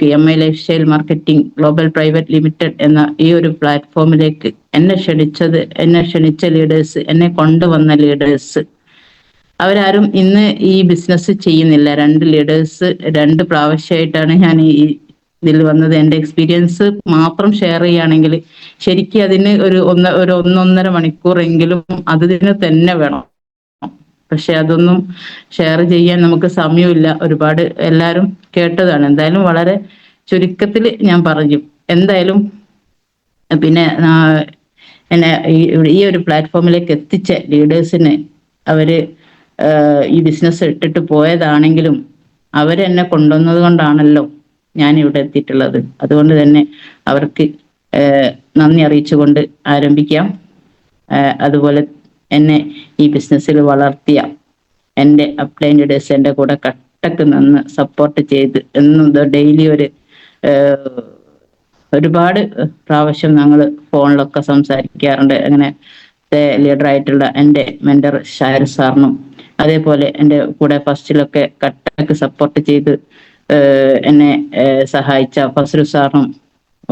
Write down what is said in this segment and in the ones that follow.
PMI life style marketing global private limited എന്ന ഈ ഒരു പ്ലാറ്റ്ഫോമിലേക്ക് എന്നെ ക്ഷണിച്ച ലീഡേഴ്സ്, എന്നെ കൊണ്ടുവന്ന ലീഡേഴ്സ് അവരാരും ഇന്ന് ഈ ബിസിനസ് ചെയ്യുന്നില്ല. 2 ലീഡേഴ്സ് 2 പ്രാവശ്യമായിട്ടാണ് ഞാൻ ഈ ഇതിൽ വന്നത്. എന്റെ എക്സ്പീരിയൻസ് മാത്രം ഷെയർ ചെയ്യുകയാണെങ്കിൽ ശരിക്കും അതിന് ഒരു 1.5 മണിക്കൂറെങ്കിലും അതിന് തന്നെ വേണം. പക്ഷെ അതൊന്നും ഷെയർ ചെയ്യാൻ നമുക്ക് സമയമില്ല. ഒരുപാട് എല്ലാവരും കേട്ടതാണ്. എന്തായാലും വളരെ ചുരുക്കത്തിൽ ഞാൻ പറഞ്ഞു. എന്തായാലും പിന്നെ എന്നെ ഈ ഒരു പ്ലാറ്റ്ഫോമിലേക്ക് എത്തിച്ച ലീഡേഴ്സിന് അവര് ഈ ബിസിനസ് ഇട്ടിട്ട് പോയതാണെങ്കിലും അവരെന്നെ കൊണ്ടുവന്നത് കൊണ്ടാണല്ലോ ഞാൻ ഇവിടെ എത്തിയിട്ടുള്ളത്. അതുകൊണ്ട് തന്നെ അവർക്ക് നന്ദി അറിയിച്ചുകൊണ്ട് ആരംഭിക്കാം. അതുപോലെ എന്നെ ഈ ബിസിനസ്സിൽ വളർത്തിയ എൻ്റെ അപ്ലൈൻ ലീഡേഴ്സ്, എൻ്റെ കൂടെ കട്ടക്ക് നിന്ന് സപ്പോർട്ട് ചെയ്ത് എന്നും ഡെയിലി ഒരുപാട് പ്രാവശ്യം ഞങ്ങൾ ഫോണിലൊക്കെ സംസാരിക്കാറുണ്ട്. അങ്ങനെ ലീഡറായിട്ടുള്ള എൻ്റെ മെന്റർ ഷായർ സാറിനും, അതേപോലെ എൻ്റെ കൂടെ ഫസ്റ്റിലൊക്കെ കട്ടക്ക് സപ്പോർട്ട് ചെയ്ത് എന്നെ സഹായിച്ച ഫസ്ലു സാറിനും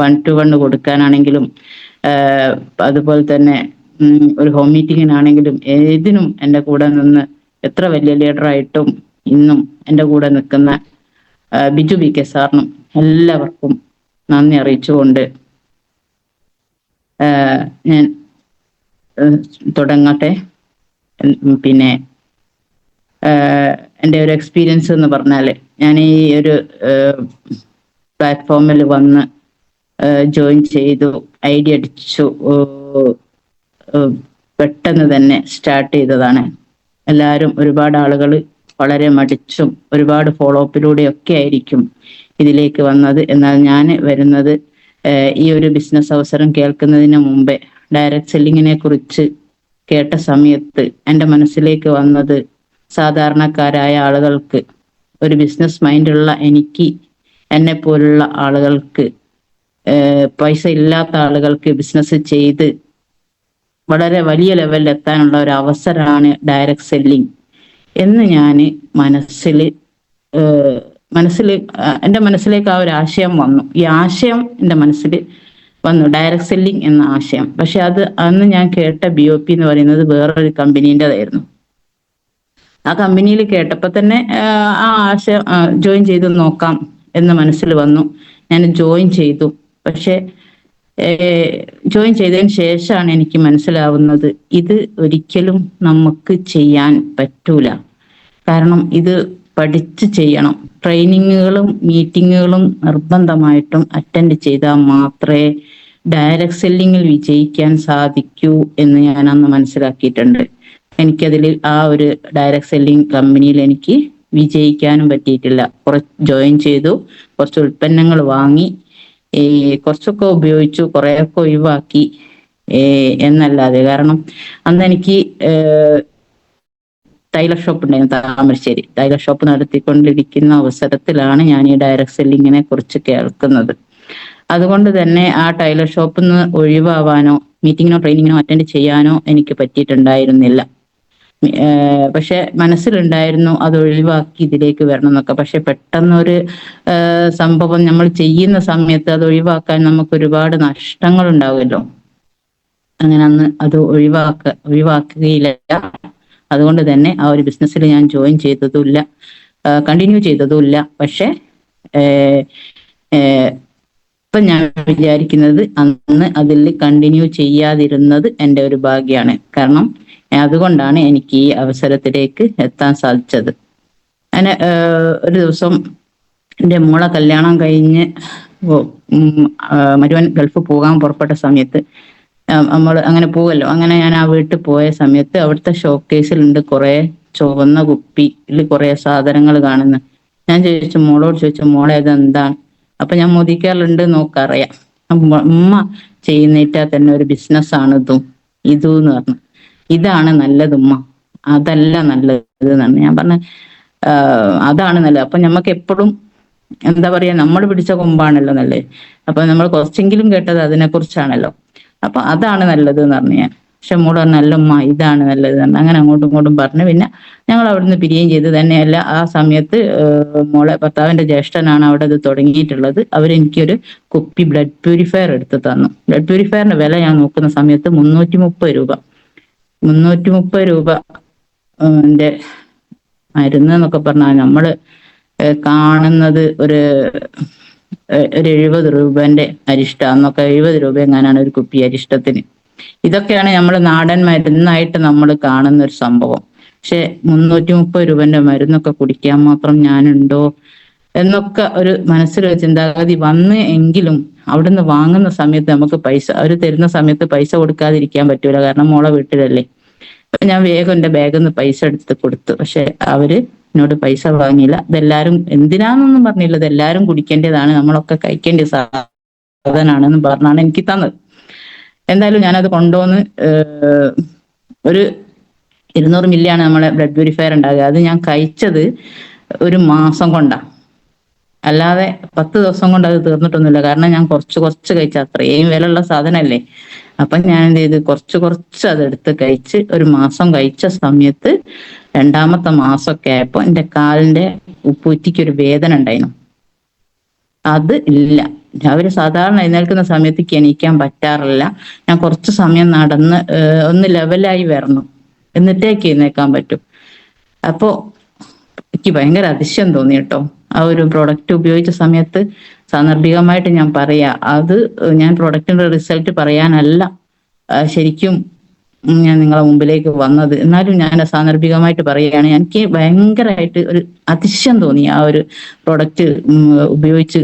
1-to-1 കൊടുക്കാനാണെങ്കിലും അതുപോലെ തന്നെ ഒരു ഹോം മീറ്റിങ്ങിനാണെങ്കിലും ഏതിനും എൻ്റെ കൂടെ നിന്ന് എത്ര വലിയ ലീഡറായിട്ടും ഇന്നും എൻ്റെ കൂടെ നിൽക്കുന്ന ബിജു BK സാറിനും എല്ലാവർക്കും നന്ദി അറിയിച്ചുകൊണ്ട് ഞാൻ തുടങ്ങട്ടെ. പിന്നെ എൻ്റെ ഒരു എക്സ്പീരിയൻസ് എന്ന് പറഞ്ഞാൽ, ഞാൻ ഈ ഒരു പ്ലാറ്റ്ഫോമിൽ വന്ന് ജോയിൻ ചെയ്തു, ഐഡിയ അടിച്ചു, പെട്ടെന്ന് തന്നെ സ്റ്റാർട്ട് ചെയ്തതാണ്. എല്ലാവരും ഒരുപാട് ആളുകൾ വളരെ മടിച്ചും ഒരുപാട് ഫോളോ അപ്പിലൂടെയൊക്കെ ആയിരിക്കും ഇതിലേക്ക് വന്നത്. എന്നാൽ ഞാൻ വരുന്നത് ഈ ഒരു ബിസിനസ് അവസരം കേൾക്കുന്നതിന് മുമ്പേ ഡയറക്റ്റ് സെല്ലിങ്ങിനെ കുറിച്ച് കേട്ട സമയത്ത് എൻ്റെ മനസ്സിലേക്ക് വന്നത് സാധാരണക്കാരായ ആളുകൾക്ക്, ഒരു ബിസിനസ് മൈൻഡുള്ള എനിക്ക്, എന്നെ പോലുള്ള ആളുകൾക്ക്, പൈസ ഇല്ലാത്ത ആളുകൾക്ക് ബിസിനസ് ചെയ്ത് വളരെ വലിയ ലെവലിൽ എത്താനുള്ള ഒരു അവസരമാണ് ഡയറക്റ്റ് സെല്ലിംഗ് എന്ന് ഞാൻ എൻ്റെ മനസ്സിലേക്ക് ആ ഒരു ആശയം വന്നു. ഈ ആശയം എൻ്റെ മനസ്സിൽ വന്നു, ഡയറക്റ്റ് സെല്ലിംഗ് എന്ന ആശയം. പക്ഷെ അന്ന് ഞാൻ കേട്ട BOP എന്ന് പറയുന്നത് വേറൊരു കമ്പനീൻ്റെതായിരുന്നു. ആ കമ്പനിയിൽ കേട്ടപ്പോൾ തന്നെ ആ ആശയം ജോയിൻ ചെയ്ത് നോക്കാം എന്ന് മനസ്സിൽ വന്നു. ഞാൻ ജോയിൻ ചെയ്തു. പക്ഷെ ജോയിൻ ചെയ്തതിന് ശേഷമാണ് എനിക്ക് മനസ്സിലാവുന്നത് ഇത് ഒരിക്കലും നമുക്ക് ചെയ്യാൻ പറ്റൂല. കാരണം ഇത് പഠിച്ച് ചെയ്യണം. ട്രെയിനിങ്ങുകളും മീറ്റിങ്ങുകളും നിർബന്ധമായിട്ടും അറ്റൻഡ് ചെയ്താൽ മാത്രമേ ഡയറക്റ്റ് സെല്ലിങ്ങിൽ വിജയിക്കാൻ സാധിക്കൂ എന്ന് ഞാൻ അന്ന് മനസ്സിലാക്കിയിട്ടുണ്ട്. എനിക്കതിൽ ആ ഒരു ഡയറക്റ്റ് സെല്ലിംഗ് കമ്പനിയിൽ എനിക്ക് വിജയിക്കാനും പറ്റിയിട്ടില്ല. ജോയിൻ ചെയ്തു, കുറച്ച് ഉൽപ്പന്നങ്ങൾ വാങ്ങി, കുറച്ചൊക്കെ ഉപയോഗിച്ചു, കുറേയൊക്കെ ഒഴിവാക്കി എന്നല്ലാതെ. കാരണം അന്ന് എനിക്ക് ടൈലർ ഷോപ്പ് ഉണ്ടായിരുന്നു താമരശ്ശേരി. ടൈലർ ഷോപ്പ് നടത്തിക്കൊണ്ടിരിക്കുന്ന അവസരത്തിലാണ് ഞാൻ ഈ ഡയറക്റ്റ് സെല്ലിങ്ങിനെ കുറിച്ച് കേൾക്കുന്നത്. അതുകൊണ്ട് തന്നെ ആ ടൈലർ ഷോപ്പിൽ നിന്ന് ഒഴിവാവാനോ മീറ്റിങ്ങിനോ ട്രെയിനിങ്ങിനോ അറ്റൻഡ് ചെയ്യാനോ എനിക്ക് പറ്റിയിട്ടുണ്ടായിരുന്നില്ല. പക്ഷെ മനസ്സിലുണ്ടായിരുന്നു അത് ഒഴിവാക്കി ഇതിലേക്ക് വരണം എന്നൊക്കെ. പക്ഷെ പെട്ടെന്നൊരു സംഭവം നമ്മൾ ചെയ്യുന്ന സമയത്ത് അത് ഒഴിവാക്കാൻ നമുക്ക് ഒരുപാട് നഷ്ടങ്ങൾ ഉണ്ടാവുമല്ലോ. അങ്ങനെ അന്ന് അത് ഒഴിവാക്കുകയില്ല. അതുകൊണ്ട് തന്നെ ആ ഒരു ബിസിനസ്സിൽ ഞാൻ ജോയിൻ ചെയ്തതുമില്ല, കണ്ടിന്യൂ ചെയ്തതുമില്ല. പക്ഷെ ഇപ്പൊ ഞാൻ വിചാരിക്കുന്നത് അന്ന് അതിൽ കണ്ടിന്യൂ ചെയ്യാതിരുന്നത് എൻ്റെ ഒരു ഭാഗ്യമാണ്. കാരണം അതുകൊണ്ടാണ് എനിക്ക് ഈ അവസരത്തിലേക്ക് എത്താൻ സാധിച്ചത്. അങ്ങനെ ഒരു ദിവസം എൻ്റെ മോളെ കല്യാണം കഴിഞ്ഞ് മരുവൻ ഗൾഫ് പോകാൻ പുറപ്പെട്ട സമയത്ത് നമ്മൾ അങ്ങനെ പോവല്ലോ. അങ്ങനെ ഞാൻ ആ വീട്ടിൽ പോയ സമയത്ത് അവിടുത്തെ ഷോക്കേസിലുണ്ട് കുറെ ചുവന്ന കുപ്പിയിൽ കുറെ സാധനങ്ങൾ കാണുന്നു. ഞാൻ മോളോട് ചോദിച്ചു, മോളെ ഇതെന്താണ്? അപ്പൊ ഞാൻ മോദിക്കാറുണ്ട് നോക്കറിയാം. ഉമ്മ ചെയ്യുന്നിട്ടാ തന്നെ ഒരു ബിസിനസ്സാണ് ഇതെന്ന് പറഞ്ഞു. ഇതാണ് നല്ലത് ഉമ്മ, അതല്ല നല്ലത് എന്നാണ് ഞാൻ പറഞ്ഞ. അതാണ് നല്ലത്. അപ്പൊ നമുക്ക് എപ്പോഴും എന്താ പറയാ, നമ്മൾ പിടിച്ച കൊമ്പാണല്ലോ നല്ലത്. അപ്പൊ നമ്മൾ കുറച്ചെങ്കിലും കേട്ടത് അതിനെ കുറിച്ചാണല്ലോ. അപ്പൊ അതാണ് നല്ലത് എന്ന് പറഞ്ഞു ഞാൻ. പക്ഷെ മോള് പറഞ്ഞു അല്ലമ്മ ഇതാണ് നല്ലത് എന്ന്. അങ്ങനെ അങ്ങോട്ടും ഇങ്ങോട്ടും പറഞ്ഞു. പിന്നെ ഞങ്ങൾ അവിടുന്ന് പിരിയുകയും ചെയ്തു. തന്നെയല്ല ആ സമയത്ത് മോളെ ഭർത്താവിന്റെ ജ്യേഷ്ഠനാണ് അവിടെ ഇത് തുടങ്ങിയിട്ടുള്ളത്. അവരെനിക്കൊരു കുപ്പി ബ്ലഡ് പ്യൂരിഫയർ എടുത്ത് തന്നു. ബ്ലഡ് പ്യൂരിഫയറിന്റെ വില ഞാൻ നോക്കുന്ന സമയത്ത് 330 രൂപ. 330 രൂപ ന്റെ മരുന്ന് എന്നൊക്കെ പറഞ്ഞാൽ നമ്മള് കാണുന്നത് ഒരു 70 രൂപന്റെ അരിഷ്ട, അന്നൊക്കെ 70 രൂപ എങ്ങാനാണ് ഒരു കുപ്പി അരിഷ്ടത്തിന്. ഇതൊക്കെയാണ് നമ്മൾ നാടൻ മരുന്നായിട്ട് നമ്മൾ കാണുന്ന ഒരു സംഭവം. പക്ഷെ 330 രൂപന്റെ മരുന്നൊക്കെ കുടിക്കാൻ മാത്രം ഞാനുണ്ടോ എന്നൊക്കെ ഒരു മനസ്സിലൊരു ചിന്താഗതി വന്ന് എങ്കിലും അവിടുന്ന് വാങ്ങുന്ന സമയത്ത് നമുക്ക് പൈസ അവർ തരുന്ന സമയത്ത് പൈസ കൊടുക്കാതിരിക്കാൻ പറ്റൂല. കാരണം മോളെ വീട്ടിലല്ലേ. അപ്പൊ ഞാൻ വേഗം എന്റെ ബാഗിൽ നിന്ന് പൈസ എടുത്ത് കൊടുത്തു. പക്ഷെ അവര് എന്നോട് പൈസ വാങ്ങിയില്ല. ഇതെല്ലാരും എന്തിനാന്നൊന്നും പറഞ്ഞില്ല, ഇതെല്ലാരും കുടിക്കേണ്ടതാണ്, നമ്മളൊക്കെ കഴിക്കേണ്ട സാധനമാണെന്ന് പറഞ്ഞാണ് എനിക്ക് തന്നത്. എന്തായാലും ഞാനത് കൊണ്ടുവന്ന് ഒരു 200 മില്ലിയാണ് നമ്മളെ ബ്ലഡ് പ്യൂരിഫയർ ഉണ്ടാകുക. അത് ഞാൻ കഴിച്ചത് ഒരു മാസം കൊണ്ടാണ്, അല്ലാതെ 10 ദിവസം കൊണ്ട് അത് തീർന്നിട്ടൊന്നുമില്ല. കാരണം ഞാൻ കുറച്ച് കഴിച്ച, അത്രയും വിലയുള്ള സാധനമല്ലേ. അപ്പൊ ഞാൻ എന്ത് ചെയ്ത് കുറച്ച് അതെടുത്ത് കഴിച്ച് ഒരു മാസം കഴിച്ച സമയത്ത് 2ാമത്തെ മാസമൊക്കെ ആയപ്പോ എന്റെ കാലിന്റെ ഉപ്പൂറ്റിക്ക് ഒരു വേദന ഉണ്ടായിരുന്നു. അത് ഇല്ല. രാവിലെ സാധാരണ എഴുന്നേൽക്കുന്ന സമയത്തേക്ക് എണീക്കാൻ പറ്റാറില്ല. ഞാൻ കുറച്ച് സമയം നടന്ന് ഒന്ന് ലെവലായി വരണം, എന്നിട്ടേക്ക് എഴുന്നേക്കാൻ പറ്റും. അപ്പോ എനിക്ക് ഭയങ്കര അതിശയം തോന്നി കേട്ടോ. ആ ഒരു പ്രൊഡക്റ്റ് ഉപയോഗിച്ച സമയത്ത് സാന്ദർഭികമായിട്ട് ഞാൻ പറയാ, അത് ഞാൻ പ്രൊഡക്റ്റിന്റെ റിസൾട്ട് പറയാനല്ല ശരിക്കും ഞാൻ നിങ്ങളെ മുമ്പിലേക്ക് വന്നത്. എന്നാലും ഞാൻ സാന്ദർഭികമായിട്ട് പറയുകയാണ്, എനിക്ക് ഭയങ്കരമായിട്ട് ഒരു അതിശയം തോന്നി ആ ഒരു പ്രൊഡക്റ്റ് ഉപയോഗിച്ച്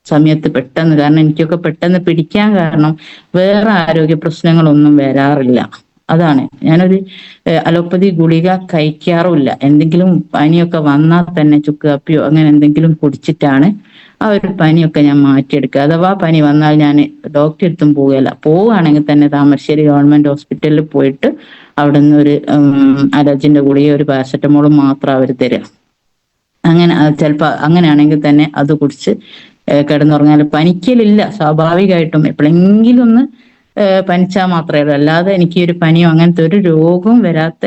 സമയത്ത് പെട്ടെന്ന്. കാരണം എനിക്കൊക്കെ പെട്ടെന്ന് പിടിക്കാൻ കാരണം വേറെ ആരോഗ്യ പ്രശ്നങ്ങളൊന്നും വരാറില്ല. അതാണ്, ഞാനൊരു അലോപ്പതി ഗുളിക കഴിക്കാറുമില്ല. എന്തെങ്കിലും പനിയൊക്കെ വന്നാൽ തന്നെ ചുക്ക് കാപ്പിയോ അങ്ങനെ എന്തെങ്കിലും കുടിച്ചിട്ടാണ് ആ ഒരു പനിയൊക്കെ ഞാൻ മാറ്റിയെടുക്കുക. അഥവാ പനി വന്നാൽ ഞാൻ ഡോക്ടറെ അടുത്തും പോവുകയല്ല. പോവുകയാണെങ്കിൽ തന്നെ താമരശ്ശേരി ഗവൺമെന്റ് ഹോസ്പിറ്റലിൽ പോയിട്ട് അവിടുന്ന് ഒരു അലർജിന്റെ ഗുളിക ഒരു പാരസെറ്റമോളും മാത്രം അവർ തരിക. അങ്ങനെ ചിലപ്പോൾ അങ്ങനെയാണെങ്കിൽ തന്നെ അത് കുടിച്ച് കിടന്നുറങ്ങാൻ പനിക്കലില്ല. സ്വാഭാവികമായിട്ടും എപ്പോഴെങ്കിലും ഒന്ന് പനിച്ചാൽ മാത്രമേ ഉള്ളൂ. അല്ലാതെ എനിക്ക് ഒരു പനിയോ അങ്ങനത്തെ ഒരു രോഗവും വരാത്ത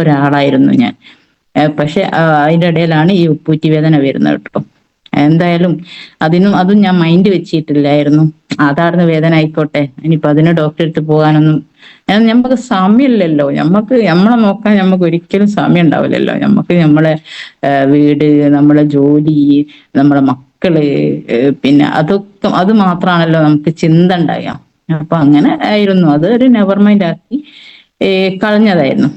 ഒരാളായിരുന്നു ഞാൻ. പക്ഷെ അതിൻ്റെ ഇടയിലാണ് ഈ ഉപ്പൂറ്റി വേദന വരുന്നത് കേട്ടോ. എന്തായാലും അതും ഞാൻ മൈൻഡ് വെച്ചിട്ടില്ലായിരുന്നു. സാധാരണ വേദന ആയിക്കോട്ടെ, ഇനിയിപ്പോ അതിന് ഡോക്ടറെ അടുത്ത് പോകാനൊന്നും നമുക്ക് സമയമില്ലല്ലോ. നമ്മളെ നോക്കാൻ നമുക്ക് ഒരിക്കലും സമയം ഉണ്ടാവില്ലല്ലോ. നമ്മളെ വീട്, നമ്മളെ ജോലി, നമ്മളെ മക്കള്, പിന്നെ അത് മാത്രമാണല്ലോ നമുക്ക് ചിന്ത ഉണ്ടാകുക. അപ്പൊ അങ്ങനെ ആയിരുന്നു. അത് ഒരു നെവർ മൈൻഡ് ആക്കി കളഞ്ഞതായിരുന്നു.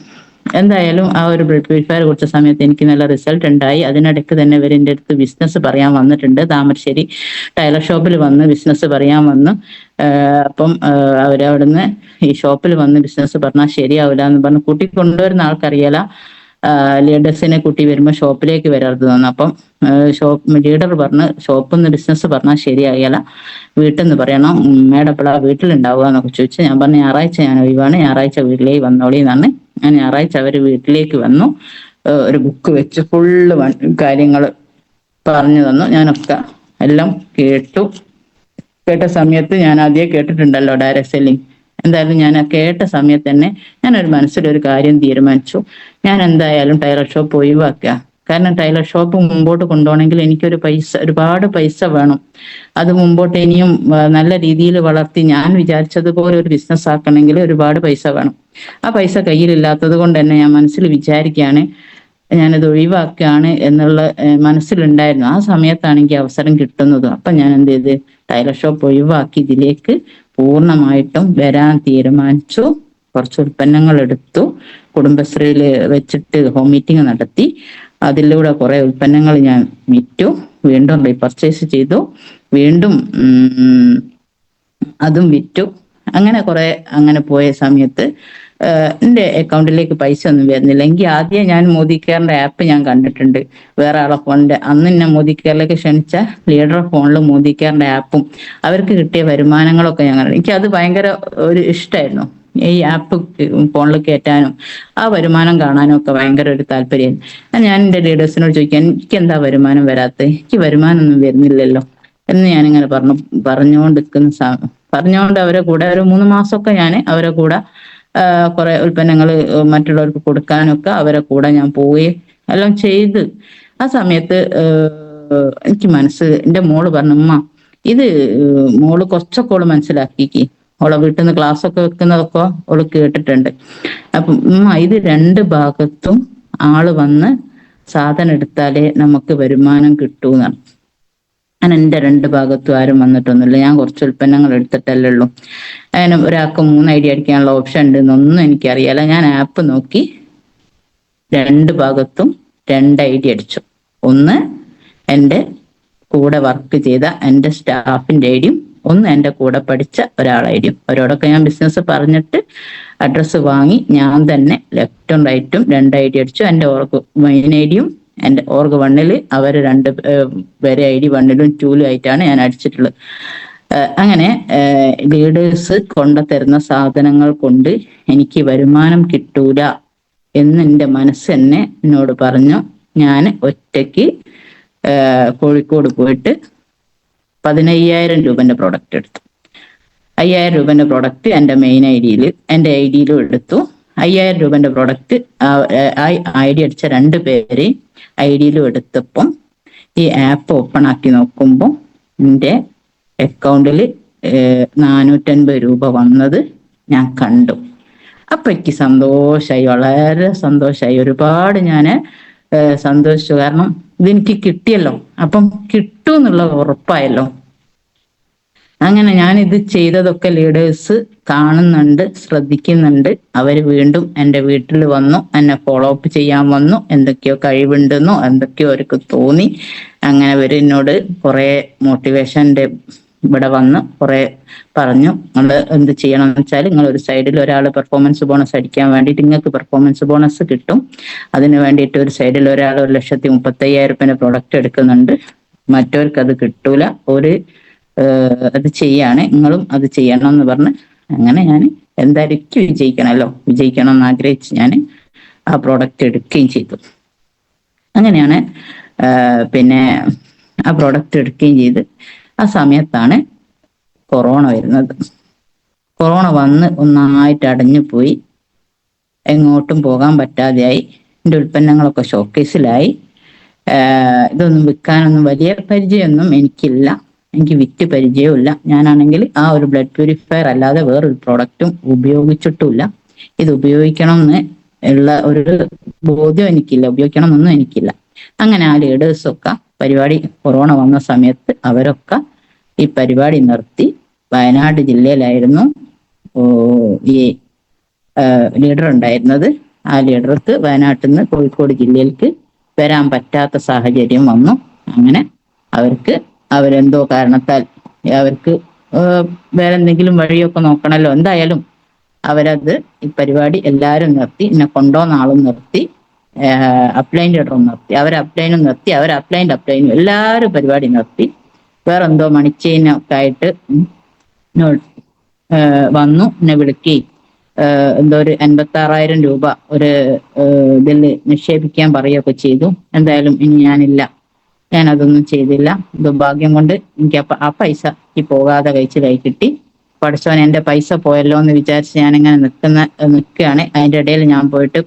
എന്തായാലും ആ ഒരു ബ്ലഡ് പ്യൂരിഫയർ കുടിച്ച സമയത്ത് എനിക്ക് നല്ല റിസൾട്ട് ഉണ്ടായി. അതിനിടയ്ക്ക് തന്നെ ഇവർ എൻ്റെ അടുത്ത് ബിസിനസ് പറയാൻ വന്നിട്ടുണ്ട്. താമരശ്ശേരി ടൈലർ ഷോപ്പിൽ വന്ന് ബിസിനസ് പറയാൻ വന്നു. അപ്പം അവരവിടുന്ന് ഈ ഷോപ്പിൽ വന്ന് ബിസിനസ് പറഞ്ഞാൽ ശരിയാവില്ല എന്ന് പറഞ്ഞ് കൂട്ടി കൊണ്ടുവരുന്ന ആൾക്കറിയാല ലീഡേഴ്സിനെ കൂട്ടി വരുമ്പോൾ ഷോപ്പിലേക്ക് വരരുത് തന്നു. അപ്പം ലീഡർ പറഞ്ഞ് ഷോപ്പിൽ നിന്ന് ബിസിനസ് പറഞ്ഞാൽ ശരിയാകില്ല, വീട്ടിൽ നിന്ന് പറയണം. മേഡം എപ്പോഴാ വീട്ടിലുണ്ടാവുക എന്നൊക്കെ ചോദിച്ചു. ഞാൻ പറഞ്ഞു ഞായറാഴ്ച ഞാൻ ഒഴിവാണ്, ഞായറാഴ്ച വീട്ടിലേക്ക് വന്നോളി എന്നാണ്. ഞാൻ ഞായറാഴ്ച അവര് വീട്ടിലേക്ക് വന്നു. ഒരു ബുക്ക് വെച്ച് ഫുള്ള് കാര്യങ്ങൾ പറഞ്ഞു തന്നു. ഞാനൊക്കെ എല്ലാം കേട്ട സമയത്ത് ഞാൻ ആദ്യമേ കേട്ടിട്ടുണ്ടല്ലോ ഡയറക്റ്റ് സെല്ലിങ്. എന്തായാലും ഞാൻ കേട്ട സമയത്ത് തന്നെ ഞാനൊരു മനസ്സിലൊരു കാര്യം തീരുമാനിച്ചു. ഞാൻ എന്തായാലും ടൈലർ ഷോപ്പ് ഒഴിവാക്കുക. കാരണം ടൈലർ ഷോപ്പ് മുമ്പോട്ട് കൊണ്ടുപോകണമെങ്കിൽ എനിക്കൊരു ഒരുപാട് പൈസ വേണം. അത് മുമ്പോട്ട് ഇനിയും നല്ല രീതിയിൽ വളർത്തി ഞാൻ വിചാരിച്ചതുപോലെ ഒരു ബിസിനസ് ആക്കണമെങ്കിൽ ഒരുപാട് പൈസ വേണം. ആ പൈസ കയ്യിലില്ലാത്തത് കൊണ്ട് തന്നെ ഞാൻ മനസ്സിൽ വിചാരിക്കുകയാണ് ഞാനത് ഒഴിവാക്കുകയാണ് എന്നുള്ള മനസ്സിലുണ്ടായിരുന്നു. ആ സമയത്താണ് എനിക്ക് അവസരം കിട്ടുന്നത്. അപ്പൊ ഞാൻ എന്ത് ചെയ്ത് ടൈലർ ഷോപ്പ് ഒഴിവാക്കി ഇതിലേക്ക് പൂർണ്ണമായിട്ടും വരാൻ തീരുമാനിച്ചു. കുറച്ച് ഉൽപ്പന്നങ്ങൾ എടുത്തു, കുടുംബശ്രീയിൽ വെച്ചിട്ട് ഹോം മീറ്റിംഗ് നടത്തി. അതിലൂടെ കുറെ ഉൽപ്പന്നങ്ങൾ ഞാൻ വിറ്റു, വീണ്ടും റീപർച്ചേസ് ചെയ്തു, വീണ്ടും അതും വിറ്റു. അങ്ങനെ പോയ സമയത്ത് എൻ്റെ അക്കൗണ്ടിലേക്ക് പൈസ ഒന്നും വരുന്നില്ല. എങ്കിൽ ആദ്യം ഞാൻ മോദി കെയറിന്റെ ആപ്പ് ഞാൻ കണ്ടിട്ടുണ്ട്. വേറെ ആളെ ഫോണിന്റെ അന്ന് എന്നെ മോദി കെയറിലേക്ക് ക്ഷണിച്ച ലീഡർ ഫോണിൽ മോദി കെയറിന്റെ ആപ്പും അവർക്ക് കിട്ടിയ വരുമാനങ്ങളൊക്കെ ഞാൻ കണ്ടു. എനിക്കത് ഭയങ്കര ഒരു ഇഷ്ടമായിരുന്നു. ഈ ആപ്പ് ഫോണിൽ കയറ്റാനും ആ വരുമാനം കാണാനും ഒക്കെ ഭയങ്കര ഒരു താല്പര്യമായിരുന്നു. ഞാൻ എൻ്റെ ലീഡേഴ്സിനോട് ചോദിക്കാൻ, എനിക്ക് എന്താ വരുമാനം വരാത്തത്, എനിക്ക് വരുമാനം ഒന്നും വരുന്നില്ലല്ലോ എന്ന് ഞാനിങ്ങനെ പറഞ്ഞുകൊണ്ട് അവരെ കൂടെ ഒരു 3 മാസമൊക്കെ ഞാൻ അവരെ കൂടെ കുറെ ഉൽപ്പന്നങ്ങൾ മറ്റുള്ളവർക്ക് കൊടുക്കാനൊക്കെ അവരെ കൂടെ ഞാൻ പോവുകയും എല്ലാം ചെയ്ത് ആ സമയത്ത് എനിക്ക് എന്റെ മോള് പറഞ്ഞു, ഉമ്മ ഇത് മോള് കുറച്ചൊക്കെ ഓള് മനസ്സിലാക്കിക്ക്, ഓളെ വീട്ടിൽ നിന്ന് ക്ലാസ് ഒക്കെ വെക്കുന്നതൊക്കെ ഓള് കേട്ടിട്ടുണ്ട്. അപ്പം ഉമ്മ ഇത് രണ്ട് ഭാഗത്തും ആള് വന്ന് സാധനം എടുത്താലേ നമുക്ക് വരുമാനം കിട്ടൂന്നാണ്. ഞാൻ എന്റെ രണ്ട് ഭാഗത്തും ആരും വന്നിട്ടൊന്നുമില്ല, ഞാൻ കുറച്ച് ഉൽപ്പന്നങ്ങൾ എടുത്തിട്ടല്ലേ ഉള്ളൂ, അതിന് ഒരാൾക്ക് 3 ഐഡി അടിക്കാനുള്ള ഓപ്ഷൻ ഉണ്ടെന്നൊന്നും എനിക്കറിയാല. ഞാൻ ആപ്പ് നോക്കി രണ്ട് ഭാഗത്തും 2 ഐഡി അടിച്ചു. ഒന്ന് എൻ്റെ കൂടെ വർക്ക് ചെയ്ത എൻ്റെ സ്റ്റാഫിന്റെ ഐഡിയും ഒന്ന് എൻ്റെ കൂടെ പഠിച്ച ഒരാളെ ഐഡിയും. അവരോടൊക്കെ ഞാൻ ബിസിനസ് പറഞ്ഞിട്ട് അഡ്രസ്സ് വാങ്ങി ഞാൻ തന്നെ ലെഫ്റ്റും റൈറ്റും 2 ഐഡി അടിച്ചു. എൻ്റെ മെയിൻ ഐഡിയും എൻ്റെ ഓർഗ് 1-ൽ അവർ 2 പേരെ ഐഡി 1-ലും 2-ലും ആയിട്ടാണ് ഞാൻ അടിച്ചിട്ടുള്ളത്. അങ്ങനെ ലീഡേഴ്സ് കൊണ്ടുതരുന്ന സാധനങ്ങൾ കൊണ്ട് എനിക്ക് വരുമാനം കിട്ടൂല എന്ന് എൻ്റെ മനസ്സ് തന്നെ എന്നോട് പറഞ്ഞു. ഞാൻ ഒറ്റയ്ക്ക് കോഴിക്കോട് പോയിട്ട് 15,000 രൂപന്റെ പ്രൊഡക്റ്റ് എടുത്തു. 5,000 രൂപന്റെ പ്രൊഡക്റ്റ് എൻ്റെ മെയിൻ എൻ്റെ ഐഡിയിലും എടുത്തു. 5,000 രൂപന്റെ പ്രൊഡക്റ്റ് ഐഡി അടിച്ച 2 പേര് ഐഡിയിലും എടുത്തപ്പം ഈ ആപ്പ് ഓപ്പൺ ആക്കി നോക്കുമ്പോൾ എൻ്റെ അക്കൗണ്ടിൽ 450 രൂപ വന്നത് ഞാൻ കണ്ടു. അപ്പൊ എനിക്ക് സന്തോഷായി, വളരെ സന്തോഷായി. ഒരുപാട് ഞാൻ സന്തോഷിച്ചു. കാരണം ഇതെനിക്ക് കിട്ടിയല്ലോ, അപ്പം കിട്ടും എന്നുള്ള ഉറപ്പായല്ലോ. അങ്ങനെ ഞാൻ ഇത് ചെയ്തതൊക്കെ ലീഡേഴ്സ് കാണുന്നുണ്ട്, ശ്രദ്ധിക്കുന്നുണ്ട്. അവര് വീണ്ടും എൻ്റെ വീട്ടിൽ വന്നു, എന്നെ ഫോളോ അപ്പ് ചെയ്യാൻ വന്നു. എന്തൊക്കെയോ കഴിവുണ്ടെന്നോ എന്തൊക്കെയോ അവർക്ക് തോന്നി. അങ്ങനെ അവര് എന്നോട് കുറെ മോട്ടിവേഷന്റെ ഇവിടെ വന്ന് കുറെ പറഞ്ഞു, നിങ്ങൾ എന്ത് ചെയ്യണം എന്ന് വെച്ചാൽ നിങ്ങൾ ഒരു സൈഡിൽ ഒരാൾ പെർഫോമൻസ് ബോണസ് അടിക്കാൻ വേണ്ടിയിട്ട് നിങ്ങൾക്ക് പെർഫോമൻസ് ബോണസ് കിട്ടും. അതിന് വേണ്ടിയിട്ട് ഒരു സൈഡിൽ ഒരാൾ 1,35,000 രൂപയുടെ പ്രൊഡക്റ്റ് എടുക്കുന്നുണ്ട്, മറ്റവർക്ക് അത് കിട്ടൂല. ഒരു അത് ചെയ്യാണ്, നിങ്ങളും അത് ചെയ്യണം എന്ന് പറഞ്ഞ് അങ്ങനെ ഞാൻ എന്തായാലും എനിക്ക് വിജയിക്കണം എന്ന് ആഗ്രഹിച്ച് ഞാൻ ആ പ്രോഡക്റ്റ് എടുക്കുകയും ചെയ്തു. അങ്ങനെയാണ് പിന്നെ ആ പ്രോഡക്റ്റ് എടുക്കുകയും ചെയ്ത് ആ സമയത്താണ് കൊറോണ വരുന്നത്. കൊറോണ വന്ന് ഒന്നായിട്ട് അടഞ്ഞു പോയി, എങ്ങോട്ടും പോകാൻ പറ്റാതെയായി. എൻ്റെ ഉൽപ്പന്നങ്ങളൊക്കെ ഷോക്കേസിലായി. ഇതൊന്നും വിൽക്കാനൊന്നും വലിയ പരിചയമൊന്നും എനിക്കില്ല, എനിക്ക് വിറ്റ് പരിചയമില്ല. ഞാനാണെങ്കിൽ ആ ഒരു ബ്ലഡ് പ്യൂരിഫയർ അല്ലാതെ വേറൊരു പ്രോഡക്റ്റും ഉപയോഗിച്ചിട്ടുമില്ല. ഇത് ഉപയോഗിക്കണം എന്ന് ഉള്ള ഒരു ബോധ്യം എനിക്കില്ല, ഉപയോഗിക്കണം എന്നൊന്നും എനിക്കില്ല. അങ്ങനെ ആ ലീഡേഴ്സൊക്കെ പരിപാടി കൊറോണ വന്ന സമയത്ത് അവരൊക്കെ ഈ പരിപാടി നിർത്തി. വയനാട് ജില്ലയിലായിരുന്നു ഈ ലീഡർ ഉണ്ടായിരുന്നത്. ആ ലീഡർക്ക് വയനാട്ടിൽ നിന്ന് കോഴിക്കോട് ജില്ലയിലേക്ക് വരാൻ പറ്റാത്ത സാഹചര്യം വന്നു. അങ്ങനെ അവരെന്തോ കാരണത്താൽ അവർക്ക് വേറെ എന്തെങ്കിലും വഴിയൊക്കെ നോക്കണമല്ലോ, എന്തായാലും അവരത് ഈ പരിപാടി എല്ലാവരും നിർത്തി. എന്നെ കൊണ്ടുവന്ന ആളും നിർത്തി, അപ്ലൈൻ ലീഡറും നിർത്തി, അപ്ലൈനും എല്ലാവരും പരിപാടി നിർത്തി. വേറെന്തോ മണിച്ചെയിനൊക്കെ ആയിട്ട് വന്നു എന്നെ വിളിക്കുകയും എന്തോ ഒരു 56,000 രൂപ ഒരു ഇതിൽ നിക്ഷേപിക്കാൻ പറയുകയൊക്കെ ചെയ്തു. എന്തായാലും ഇനി ഞാനതൊന്നും ചെയ്തില്ല. ദുർഭാഗ്യം കൊണ്ട് എനിക്ക് ആ പൈസ ഈ പോകാതെ കൈ കിട്ടി. പഠിച്ചവൻ എൻ്റെ പൈസ പോയല്ലോ എന്ന് വിചാരിച്ച് ഞാനിങ്ങനെ നിൽക്കുകയാണ്. അതിൻ്റെ ഇടയിൽ ഞാൻ പോയിട്ട്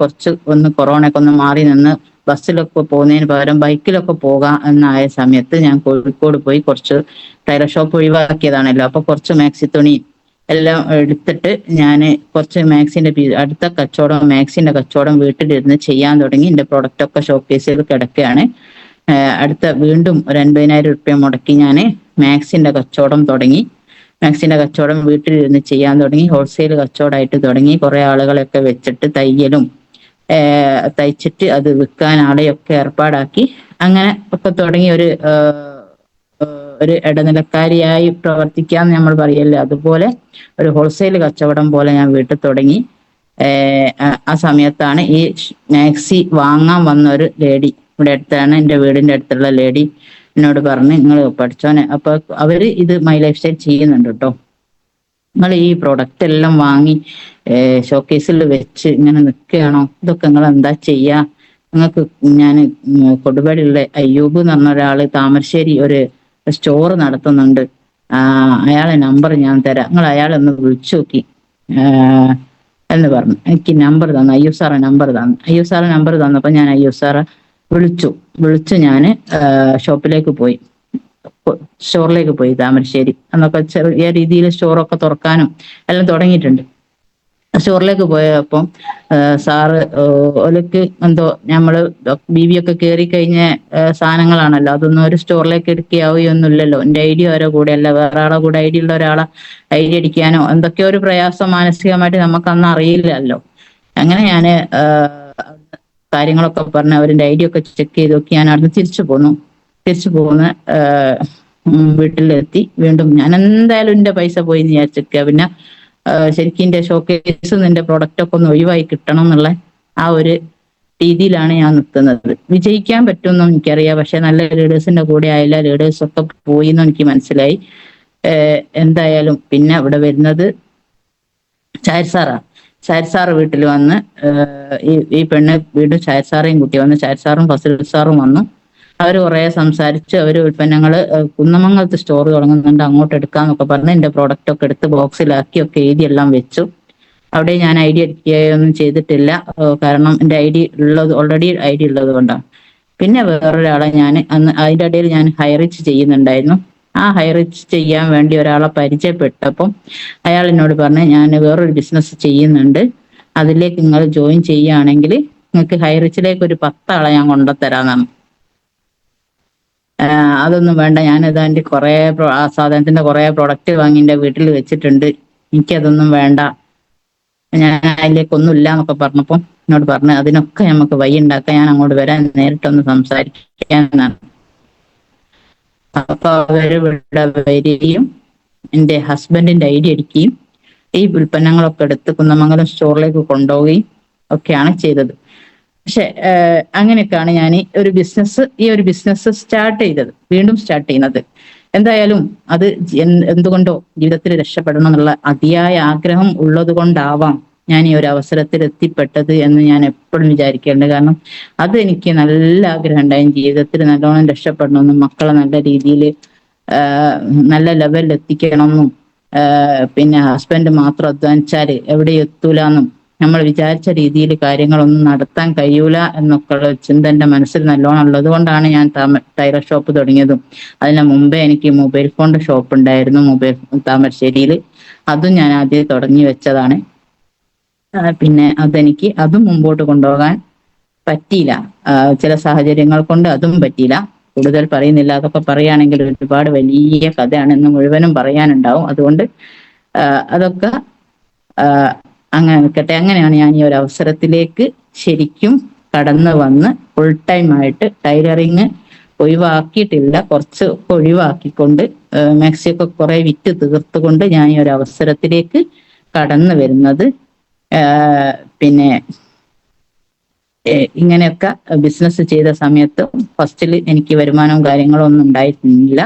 കൊറോണയൊക്കെ ഒന്ന് മാറി നിന്ന് ബസ്സിലൊക്കെ പോകുന്നതിന് പകരം ബൈക്കിലൊക്കെ പോകാം എന്നായ സമയത്ത് ഞാൻ കോഴിക്കോട് പോയി കുറച്ച് ടൈലർ ഷോപ്പ് ഒഴിവാക്കിയതാണല്ലോ, അപ്പൊ കുറച്ച് മാക്സി തുണി എല്ലാം എടുത്തിട്ട് ഞാൻ കുറച്ച് അടുത്ത മാക്സിന്റെ കച്ചവടം വീട്ടിലിരുന്ന് ചെയ്യാൻ തുടങ്ങി. എൻ്റെ പ്രൊഡക്റ്റ് ഒക്കെ ഷോക്കേസിൽ കിടക്കുകയാണ്. വീണ്ടും ഒരു 50,000 രൂപ മുടക്കി ഞാൻ മാക്സിന്റെ കച്ചവടം തുടങ്ങി. മാക്സിന്റെ കച്ചവടം വീട്ടിലിരുന്ന് ചെയ്യാൻ തുടങ്ങി. ഹോൾസെയിൽ കച്ചവടമായിട്ട് തുടങ്ങി. കുറെ ആളുകളെയൊക്കെ വെച്ചിട്ട് തയ്ച്ചിട്ട് അത് വിൽക്കാൻ ആളെയൊക്കെ ഏർപ്പാടാക്കി. അങ്ങനെ ഒക്കെ തുടങ്ങി ഒരു ഇടനിലക്കാരിയായി പ്രവർത്തിക്കാന്ന് നമ്മൾ പറയല്ലേ, അതുപോലെ ഒരു ഹോൾസെയിൽ കച്ചവടം പോലെ ഞാൻ വീട്ടിൽ തുടങ്ങി. ആ സമയത്താണ് ഈ മാക്സി വാങ്ങാൻ വന്ന ഒരു ലേഡി, ഇവിടെ അടുത്താണ്, എൻ്റെ വീടിന്റെ അടുത്തുള്ള ലേഡി എന്നോട് പറഞ്ഞ്, നിങ്ങൾ പഠിച്ചോനെ, അപ്പൊ അവര് ഇത് മൈ ലൈഫ് സ്റ്റൈൽ ചെയ്യുന്നുണ്ട് കേട്ടോ, നിങ്ങൾ ഈ പ്രൊഡക്റ്റ് എല്ലാം വാങ്ങി ഷോക്കേസിൽ വെച്ച് ഇങ്ങനെ നിൽക്കുകയാണോ, ഇതൊക്കെ നിങ്ങൾ എന്താ ചെയ്യാ? നിങ്ങൾക്ക് ഞാൻ കൊടുപടിയുള്ള അയ്യൂബ് എന്ന് പറഞ്ഞ ഒരാള് താമരശ്ശേരി ഒരു സ്റ്റോർ നടത്തുന്നുണ്ട്, അയാളെ നമ്പർ ഞാൻ തരാം, നിങ്ങൾ അയാളെ ഒന്ന് വിളിച്ചു നോക്കി എന്ന് പറഞ്ഞു. എനിക്ക് നമ്പർ തന്നു, അയ്യൂബ് സാറെ നമ്പർ തന്നു. അയ്യൂബ് സാറെ നമ്പർ തന്നപ്പോൾ ഞാൻ അയ്യൂബ് സാറെ വിളിച്ചു ഞാൻ ഷോപ്പിലേക്ക് പോയി, സ്റ്റോറിലേക്ക് പോയി താമരശ്ശേരി. അന്നൊക്കെ ചെറിയ രീതിയിൽ സ്റ്റോറൊക്കെ തുറക്കാനും എല്ലാം തുടങ്ങിയിട്ടുണ്ട്. സ്റ്റോറിലേക്ക് പോയപ്പം സാറ് ഓലക്ക് എന്തോ നമ്മള് ബീവിയൊക്കെ കയറി കഴിഞ്ഞ സാധനങ്ങളാണല്ലോ, അതൊന്നും ഒരു സ്റ്റോറിലേക്ക് എടുക്കുകയാവുകയൊന്നുമില്ലല്ലോ. എന്റെ ഐഡിയ ഓരോ കൂടെ അല്ല, വേറെ ആളെ കൂടെ ഐഡിയ ഉള്ള ഒരാളെ ഐഡിയ അടിക്കാനോ എന്തൊക്കെയോ ഒരു പ്രയാസം മാനസികമായിട്ട് നമുക്ക് അന്ന് അറിയില്ലല്ലോ. അങ്ങനെ ഞാന് കാര്യങ്ങളൊക്കെ പറഞ്ഞ് അവരുടെ ഐഡിയ ഒക്കെ ചെക്ക് ചെയ്ത് നോക്കി ഞാൻ അവിടുന്ന് തിരിച്ചു പോന്ന് വീട്ടിലെത്തി. വീണ്ടും ഞാൻ എന്തായാലും എന്റെ പൈസ പോയി എന്ന് വിചാരിച്ചിരിക്കുക. പിന്നെ ശരിക്കും എന്റെ ഷോക്കേസ് എന്റെ പ്രൊഡക്റ്റ് ഒക്കെ ഒന്ന് ഒഴിവായി കിട്ടണം എന്നുള്ള ആ ഒരു രീതിയിലാണ് ഞാൻ നിൽക്കുന്നത്. വിജയിക്കാൻ പറ്റുമെന്നും എനിക്കറിയാം, പക്ഷെ നല്ല ലീഡേഴ്സിന്റെ കൂടെ ആയില്ല, ലീഡേഴ്സ് ഒക്കെ പോയി എന്നും എനിക്ക് മനസ്സിലായി. എന്തായാലും പിന്നെ അവിടെ വരുന്നത് ഷാഹിർ സാറ് വീട്ടിൽ വന്ന് ഈ പെണ്ണ് വീണ്ടും ഷാഹിർ സാറേയും കുട്ടി വന്ന്, ഷാഹിർ സാറും ഫസൽ സാറും വന്നു. അവർ കുറെ സംസാരിച്ച് അവർ ഉൽപ്പന്നങ്ങൾ കുന്നമംഗലത്ത് സ്റ്റോർ തുടങ്ങുന്നുണ്ട്, അങ്ങോട്ട് എടുക്കാന്നൊക്കെ പറഞ്ഞ് എന്റെ പ്രോഡക്റ്റ് ഒക്കെ എടുത്ത് ബോക്സിലാക്കി ഒക്കെ എഴുതി എല്ലാം വെച്ചു. അവിടെ ഞാൻ ഐഡിയ അടിക്കുകയൊന്നും ചെയ്തിട്ടില്ല, കാരണം എന്റെ ഓൾറെഡി ഐഡിയ ഉള്ളത് കൊണ്ടാണ്. പിന്നെ വേറൊരാളെ ഞാൻ അന്ന് അതിന്റെ ഇടയിൽ ഞാൻ ഹൈറിച്ച് ചെയ്യുന്നുണ്ടായിരുന്നു. ആ ഹൈറിച്ച് ചെയ്യാൻ വേണ്ടി ഒരാളെ പരിചയപ്പെട്ടപ്പം അയാൾ എന്നോട് പറഞ്ഞു, ഞാൻ വേറൊരു ബിസിനസ് ചെയ്യുന്നുണ്ട്, അതിലേക്ക് നിങ്ങൾ ജോയിൻ ചെയ്യുകയാണെങ്കിൽ നിങ്ങൾക്ക് ഹൈറിച്ചിലേക്ക് ഒരു 10 ആളെ ഞാൻ കൊണ്ടുതരാന്നാണ്. അതൊന്നും വേണ്ട, ഞാനിതാ എൻ്റെ കുറെ ആ സാധനത്തിന്റെ കുറെ പ്രൊഡക്റ്റ് വാങ്ങി എൻ്റെ വീട്ടിൽ വെച്ചിട്ടുണ്ട്, എനിക്കതൊന്നും വേണ്ട, ഞാൻ അതിലേക്കൊന്നും ഇല്ല എന്നൊക്കെ പറഞ്ഞപ്പോൾ എന്നോട് പറഞ്ഞു അതിനൊക്കെ നമുക്ക് വഴി ഉണ്ടാക്കാം, ഞാൻ അങ്ങോട്ട് വരാൻ നേരിട്ടൊന്ന് സംസാരിക്കാന്നാണ്. അപ്പൊ അവര് ഇവിടെ വരികയും എൻ്റെ ഹസ്ബൻഡിന്റെ ഐഡിയ അടിക്കുകയും ഈ ഉൽപ്പന്നങ്ങളൊക്കെ എടുത്ത് കുന്നമംഗലം സ്റ്റോറിലേക്ക് കൊണ്ടുപോവുകയും ഒക്കെയാണ് ചെയ്തത്. പക്ഷെ അങ്ങനെയൊക്കെയാണ് ഞാൻ ഈ ഒരു ബിസിനസ് വീണ്ടും സ്റ്റാർട്ട് ചെയ്യുന്നത്. എന്തായാലും അത് എന്തുകൊണ്ടോ ജീവിതത്തിൽ രക്ഷപ്പെടണം എന്നുള്ള അതിയായ ആഗ്രഹം ഉള്ളത് കൊണ്ടാവാം ഞാൻ ഈ ഒരു അവസരത്തിൽ എത്തിപ്പെട്ടത് എന്ന് ഞാൻ എപ്പോഴും വിചാരിക്കേണ്ടത്. കാരണം അത് എനിക്ക് നല്ല ആഗ്രഹം ഉണ്ടായി, ജീവിതത്തിൽ നല്ലോണം രക്ഷപ്പെടണമെന്നും മക്കളെ നല്ല രീതിയിൽ നല്ല ലെവലിൽ എത്തിക്കണമെന്നും പിന്നെ ഹസ്ബൻഡ് മാത്രം അധ്വാനിച്ചാല് എവിടെ എത്തൂലെന്നും നമ്മൾ വിചാരിച്ച രീതിയിൽ കാര്യങ്ങളൊന്നും നടത്താൻ കഴിയൂല എന്നൊക്കെയുള്ള ചിന്ത എൻ്റെ മനസ്സിൽ നല്ലോണം ഉള്ളത് കൊണ്ടാണ് ഞാൻ ടൈലർ ഷോപ്പ് തുടങ്ങിയതും. അതിന് മുമ്പേ എനിക്ക് മൊബൈൽ ഫോണിന്റെ ഷോപ്പ് ഉണ്ടായിരുന്നു താമരശ്ശേരിയിൽ, അതും ഞാൻ ആദ്യം തുടങ്ങി വെച്ചതാണ്. പിന്നെ അതും മുമ്പോട്ട് കൊണ്ടുപോകാൻ പറ്റിയില്ല, ചില സാഹചര്യങ്ങൾ കൊണ്ട് അതും പറ്റിയില്ല. കൂടുതൽ പറയുന്നില്ല, അതൊക്കെ പറയുകയാണെങ്കിൽ ഒരുപാട് വലിയ കഥയാണ്, ഇന്ന് മുഴുവനും പറയാനുണ്ടാവും. അതുകൊണ്ട് അതൊക്കെ അങ്ങനെ നിൽക്കട്ടെ. അങ്ങനെയാണ് ഞാൻ ഈ ഒരു അവസരത്തിലേക്ക് ശരിക്കും കടന്നു വന്ന് ഫുൾ ടൈം ആയിട്ട് ടൈലറിങ് ഒഴിവാക്കിയിട്ടില്ല, കുറച്ച് ഒഴിവാക്കിക്കൊണ്ട് മാക്സിയൊക്കെ കുറെ വിറ്റ് തീർത്തുകൊണ്ട് ഞാൻ ഈ ഒരു അവസരത്തിലേക്ക് കടന്നു വരുന്നത്. പിന്നെ ഇങ്ങനെയൊക്കെ ബിസിനസ് ചെയ്ത സമയത്ത് ഫസ്റ്റിൽ എനിക്ക് വരുമാനവും കാര്യങ്ങളും ഒന്നും ഉണ്ടായിരുന്നില്ല.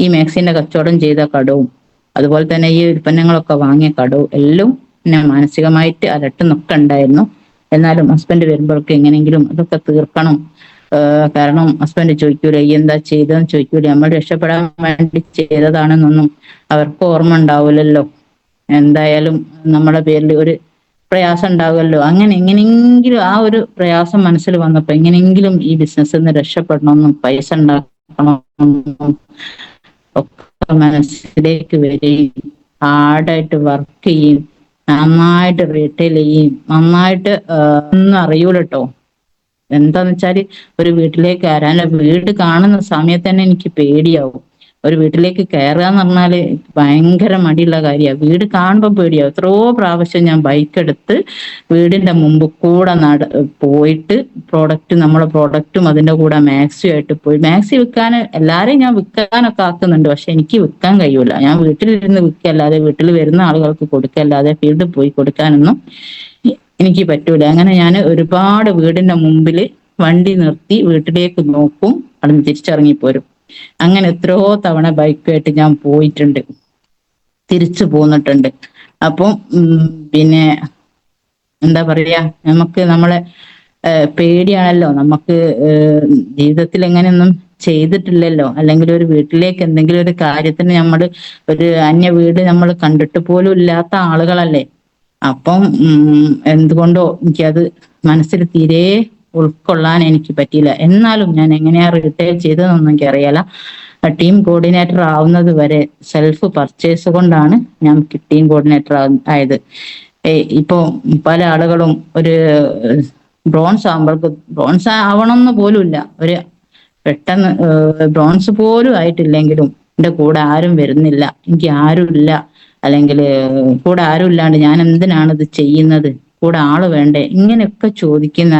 ഈ മാക്സിന്റെ കച്ചവടം ചെയ്ത കടവും അതുപോലെ തന്നെ ഈ ഉൽപ്പന്നങ്ങളൊക്കെ വാങ്ങിയ കടവും എല്ലാം എന്നെ മാനസികമായിട്ട് അലട്ടുന്നൊക്കെ ഉണ്ടായിരുന്നു. എന്നാലും ഹസ്ബൻഡ് വരുമ്പോഴൊക്കെ എങ്ങനെയെങ്കിലും അതൊക്കെ തീർക്കണം. കാരണം ഹസ്ബൻഡ് ചോദിക്കൂല ഈ എന്താ ചെയ്തതെന്ന് ചോദിക്കൂല, നമ്മൾ രക്ഷപ്പെടാൻ വേണ്ടി ചെയ്തതാണെന്നൊന്നും അവർക്ക് ഓർമ്മ ഉണ്ടാവില്ലല്ലോ. എന്തായാലും നമ്മുടെ പേരിൽ ഒരു പ്രയാസം ഉണ്ടാവുമല്ലോ. അങ്ങനെ എങ്ങനെയെങ്കിലും ആ ഒരു പ്രയാസം മനസ്സിൽ വന്നപ്പോ എങ്ങനെയെങ്കിലും ഈ ബിസിനസ്സിൽ നിന്ന് രക്ഷപ്പെടണമെന്നും പൈസ ഉണ്ടാക്കണമെന്നും ഒക്കെ മനസ്സിലേക്ക് വരികയും ഹാർഡായിട്ട് വർക്ക് ചെയ്യും, നന്നായിട്ട് റീറ്റെയിൽ ചെയ്യും, നന്നായിട്ട് ഒന്നും അറിയൂല കേട്ടോ. എന്താന്ന് വെച്ചാല് ഒരു വീട്ടിലേക്ക് കയറാൻ, വീട് കാണുന്ന സമയത്ത് തന്നെ എനിക്ക് പേടിയാവും. ഒരു വീട്ടിലേക്ക് കയറുക എന്ന് പറഞ്ഞാല് ഭയങ്കര മടിയുള്ള കാര്യമാണ്. വീട് കാണുമ്പോൾ പേടിയാവും. എത്രയോ പ്രാവശ്യം ഞാൻ ബൈക്ക് എടുത്ത് വീടിന്റെ മുമ്പ് കൂടെ പോയിട്ട് നമ്മളെ പ്രോഡക്റ്റും അതിന്റെ കൂടെ മാക്സിയും ആയിട്ട് പോയി. മാക്സി വിൽക്കാൻ എല്ലാരെയും ഞാൻ വിൽക്കാനൊക്കെ ആക്കുന്നുണ്ട്, പക്ഷെ എനിക്ക് വിൽക്കാൻ കഴിയൂല. ഞാൻ വീട്ടിലിരുന്ന് വിൽക്കല്ലാതെ, വീട്ടിൽ വരുന്ന ആളുകൾക്ക് കൊടുക്കല്ലാതെ ഫീൽഡിൽ പോയി കൊടുക്കാനൊന്നും എനിക്ക് പറ്റൂല. അങ്ങനെ ഞാൻ ഒരുപാട് വീടിന്റെ മുമ്പിൽ വണ്ടി നിർത്തി വീട്ടിലേക്ക് നോക്കും, അവിടെ തിരിച്ചിറങ്ങിപ്പോരും. അങ്ങനെ എത്രയോ തവണ ബൈക്കായിട്ട് ഞാൻ പോയിട്ടുണ്ട്, തിരിച്ചു പോന്നിട്ടുണ്ട്. അപ്പം പിന്നെ എന്താ പറയാ, നമുക്ക് നമ്മളെ പേടിയാണല്ലോ. നമുക്ക് ജീവിതത്തിൽ എങ്ങനെയൊന്നും ചെയ്തിട്ടില്ലല്ലോ, അല്ലെങ്കിൽ ഒരു വീട്ടിലേക്ക് എന്തെങ്കിലും ഒരു കാര്യത്തിന് ഒരു അന്യ വീട് നമ്മൾ കണ്ടിട്ട് പോലും ഇല്ലാത്ത ആളുകളല്ലേ. അപ്പം എന്തുകൊണ്ടോ എനിക്കത് മനസ്സിൽ തീരെ ഉൾക്കൊള്ളാൻ എനിക്ക് പറ്റിയില്ല. എന്നാലും ഞാൻ എങ്ങനെയാ റീറ്റെയിൽ ചെയ്തതെന്നൊന്നും എനിക്കറിയാല. ടീം കോർഡിനേറ്റർ ആവുന്നത് വരെ സെൽഫ് പർച്ചേസ് കൊണ്ടാണ് ഞാൻ ടീം കോർഡിനേറ്റർ ആയത്. ഇപ്പൊ പല ആളുകളും ഒരു ബ്രോൺസ് ആകുമ്പോൾക്ക് ബ്രോൺസ് ആവണമെന്ന് പോലും ഇല്ല, ഒരു പെട്ടെന്ന് ബ്രോൺസ് പോലും ആയിട്ടില്ലെങ്കിലും എന്റെ കൂടെ ആരും വരുന്നില്ല, എനിക്ക് ആരും ഇല്ല, അല്ലെങ്കിൽ കൂടെ ആരും ഇല്ലാണ്ട് ഞാൻ എന്തിനാണ് ഇത് ചെയ്യുന്നത്, കൂടെ ആള് വേണ്ടേ, ഇങ്ങനെയൊക്കെ ചോദിക്കുന്ന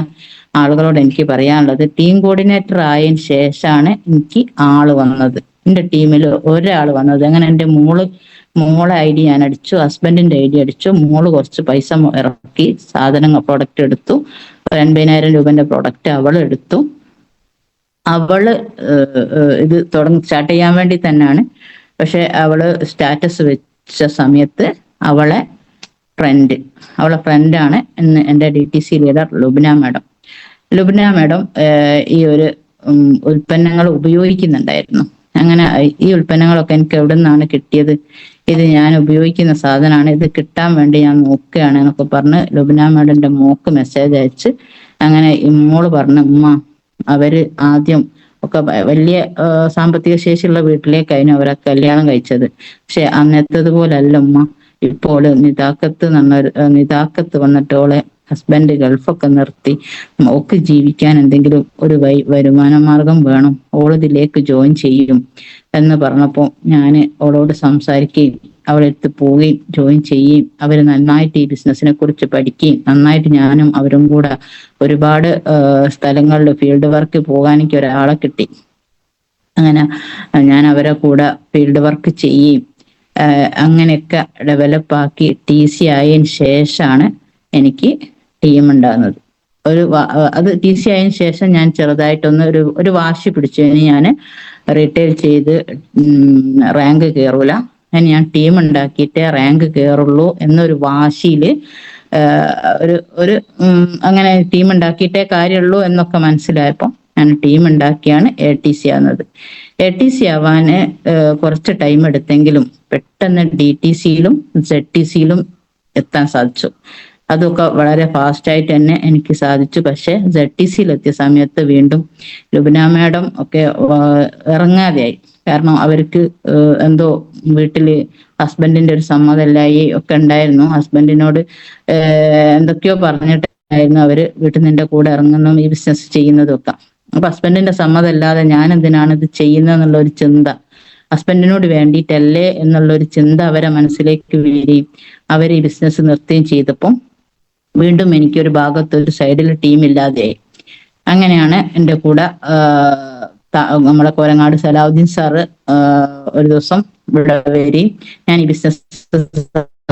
ആളുകളോട് എനിക്ക് പറയാനുള്ളത്, ടീം കോർഡിനേറ്റർ ആയതിനു ശേഷമാണ് എനിക്ക് ആള് വന്നത്. എന്റെ ടീമിൽ ഒരാൾ വന്നത് അങ്ങനെ എന്റെ മോളെ ഐ ഡി ഞാൻ അടിച്ചു, ഹസ്ബൻഡിന്റെ ഐ ഡി അടിച്ചു, മോള് കുറച്ച് പൈസ ഇറക്കി സാധനങ്ങൾ പ്രൊഡക്റ്റ് എടുത്തു, 80,000 രൂപന്റെ പ്രൊഡക്റ്റ് അവൾ എടുത്തു. അവള് ഇത് സ്റ്റാർട്ട് ചെയ്യാൻ വേണ്ടി തന്നെയാണ്. പക്ഷെ അവള് സ്റ്റാറ്റസ് വെച്ച സമയത്ത് അവളെ ഫ്രണ്ടാണ് ഇന്ന് എൻ്റെ DTC ലീഡർ ലുബ്ന മാഡം ഈ ഒരു ഉൽപ്പന്നങ്ങൾ ഉപയോഗിക്കുന്നുണ്ടായിരുന്നു. അങ്ങനെ ഈ ഉൽപ്പന്നങ്ങളൊക്കെ എനിക്ക് എവിടെ നിന്നാണ് കിട്ടിയത്, ഇത് ഞാൻ ഉപയോഗിക്കുന്ന സാധനമാണ്, ഇത് കിട്ടാൻ വേണ്ടി ഞാൻ നോക്കുകയാണ് എന്നൊക്കെ പറഞ്ഞ് ലുബ്ന മാഡന്റെ മോക്ക് മെസ്സേജ് അയച്ച് അങ്ങനെ മോള് പറഞ്ഞു, ഉമ്മ അവര് ആദ്യം ഒക്കെ വലിയ സാമ്പത്തിക ശേഷിയുള്ള വീട്ടിലേക്കായിരുന്നു അവരെ കല്യാണം കഴിച്ചത്. പക്ഷെ അന്നത്തേതുപോലല്ല ഉമ്മ, ഇപ്പോൾ നിതാക്കത്ത് വന്നിട്ട് ഓളെ ഹസ്ബൻഡ് ഗൾഫൊക്കെ നിർത്തി, ഓക്ക് ജീവിക്കാൻ എന്തെങ്കിലും ഒരു വരുമാന മാർഗം വേണം, ഓളിതിലേക്ക് ജോയിൻ ചെയ്യും എന്ന് പറഞ്ഞപ്പോൾ ഞാൻ ഓളോട് സംസാരിക്കുകയും അവളെടുത്ത് പോവുകയും ജോയിൻ ചെയ്യുകയും അവർ നന്നായിട്ട് ഈ ബിസിനസിനെ കുറിച്ച് പഠിക്കുകയും നന്നായിട്ട് ഞാനും അവരും കൂടെ ഒരുപാട് സ്ഥലങ്ങളിൽ ഫീൽഡ് വർക്ക് പോകാൻ എനിക്ക് ഒരാളെ കിട്ടി. അങ്ങനെ ഞാൻ അവരെ കൂടെ ഫീൽഡ് വർക്ക് ചെയ്യുകയും അങ്ങനെയൊക്കെ ഡെവലപ്പാക്കി TC ആയതിനു ശേഷമാണ് എനിക്ക് ടീം ഉണ്ടാകുന്നത്. അത് TC ആയതിനു ശേഷം ഞാൻ ചെറുതായിട്ടൊന്ന് ഒരു വാശി പിടിച്ചു, ഇനി ഞാൻ റീറ്റെയിൽ ചെയ്ത് റാങ്ക് കയറൂല, ഞാൻ ടീം ഉണ്ടാക്കിയിട്ടേ റാങ്ക് കയറുള്ളൂ എന്നൊരു വാശിയില് ഒരു അങ്ങനെ ടീം ഉണ്ടാക്കിയിട്ടേ കാര്യമുള്ളൂ എന്നൊക്കെ മനസ്സിലായപ്പോൾ ഞാൻ ടീം ഉണ്ടാക്കിയാണ് ATC ആവുന്നത്. ATC ആവാന് കുറച്ച് ടൈം എടുത്തെങ്കിലും പെട്ടെന്ന് DTCയിലും ZTCയിലും എത്താൻ സാധിച്ചു. അതൊക്കെ വളരെ ഫാസ്റ്റായിട്ട് തന്നെ എനിക്ക് സാധിച്ചു. പക്ഷെ ZTCയിൽ എത്തിയ സമയത്ത് വീണ്ടും ലുബ്ന മാഡം ഒക്കെ ഇറങ്ങാതെയായി. കാരണം അവർക്ക് എന്തോ വീട്ടില് ഹസ്ബൻഡിന്റെ ഒരു സമ്മതമില്ലായി ഒക്കെ ഉണ്ടായിരുന്നു. ഹസ്ബൻഡിനോട് എന്തൊക്കെയോ പറഞ്ഞിട്ടായിരുന്നു അവര് വീട്ടിൽ നിന്റെ കൂടെ ഇറങ്ങുന്നതും ഈ ബിസിനസ് ചെയ്യുന്നതും ഒക്കെ. അപ്പൊ ഹസ്ബൻഡിന്റെ സമ്മതമല്ലാതെ ഞാൻ എന്തിനാണ് ഇത് ചെയ്യുന്നത് എന്നുള്ള ഒരു ചിന്ത, ഹസ്ബൻഡിനോട് വേണ്ടിയിട്ടല്ലേ എന്നുള്ള ഒരു ചിന്ത അവരെ മനസ്സിലേക്ക് വരികയും അവർ ഈ ബിസിനസ് നിർത്തുകയും ചെയ്തപ്പോൾ വീണ്ടും എനിക്കൊരു ഭാഗത്ത് ഒരു സൈഡിൽ ടീം ഇല്ലാതെയായി. അങ്ങനെയാണ് എൻ്റെ കൂടെ നമ്മളെ കോരങ്ങാട് സലാഹുദ്ദീൻ സാറ് ഒരു ദിവസം ഇവിടെ വരികയും ഞാൻ ഈ ബിസിനസ്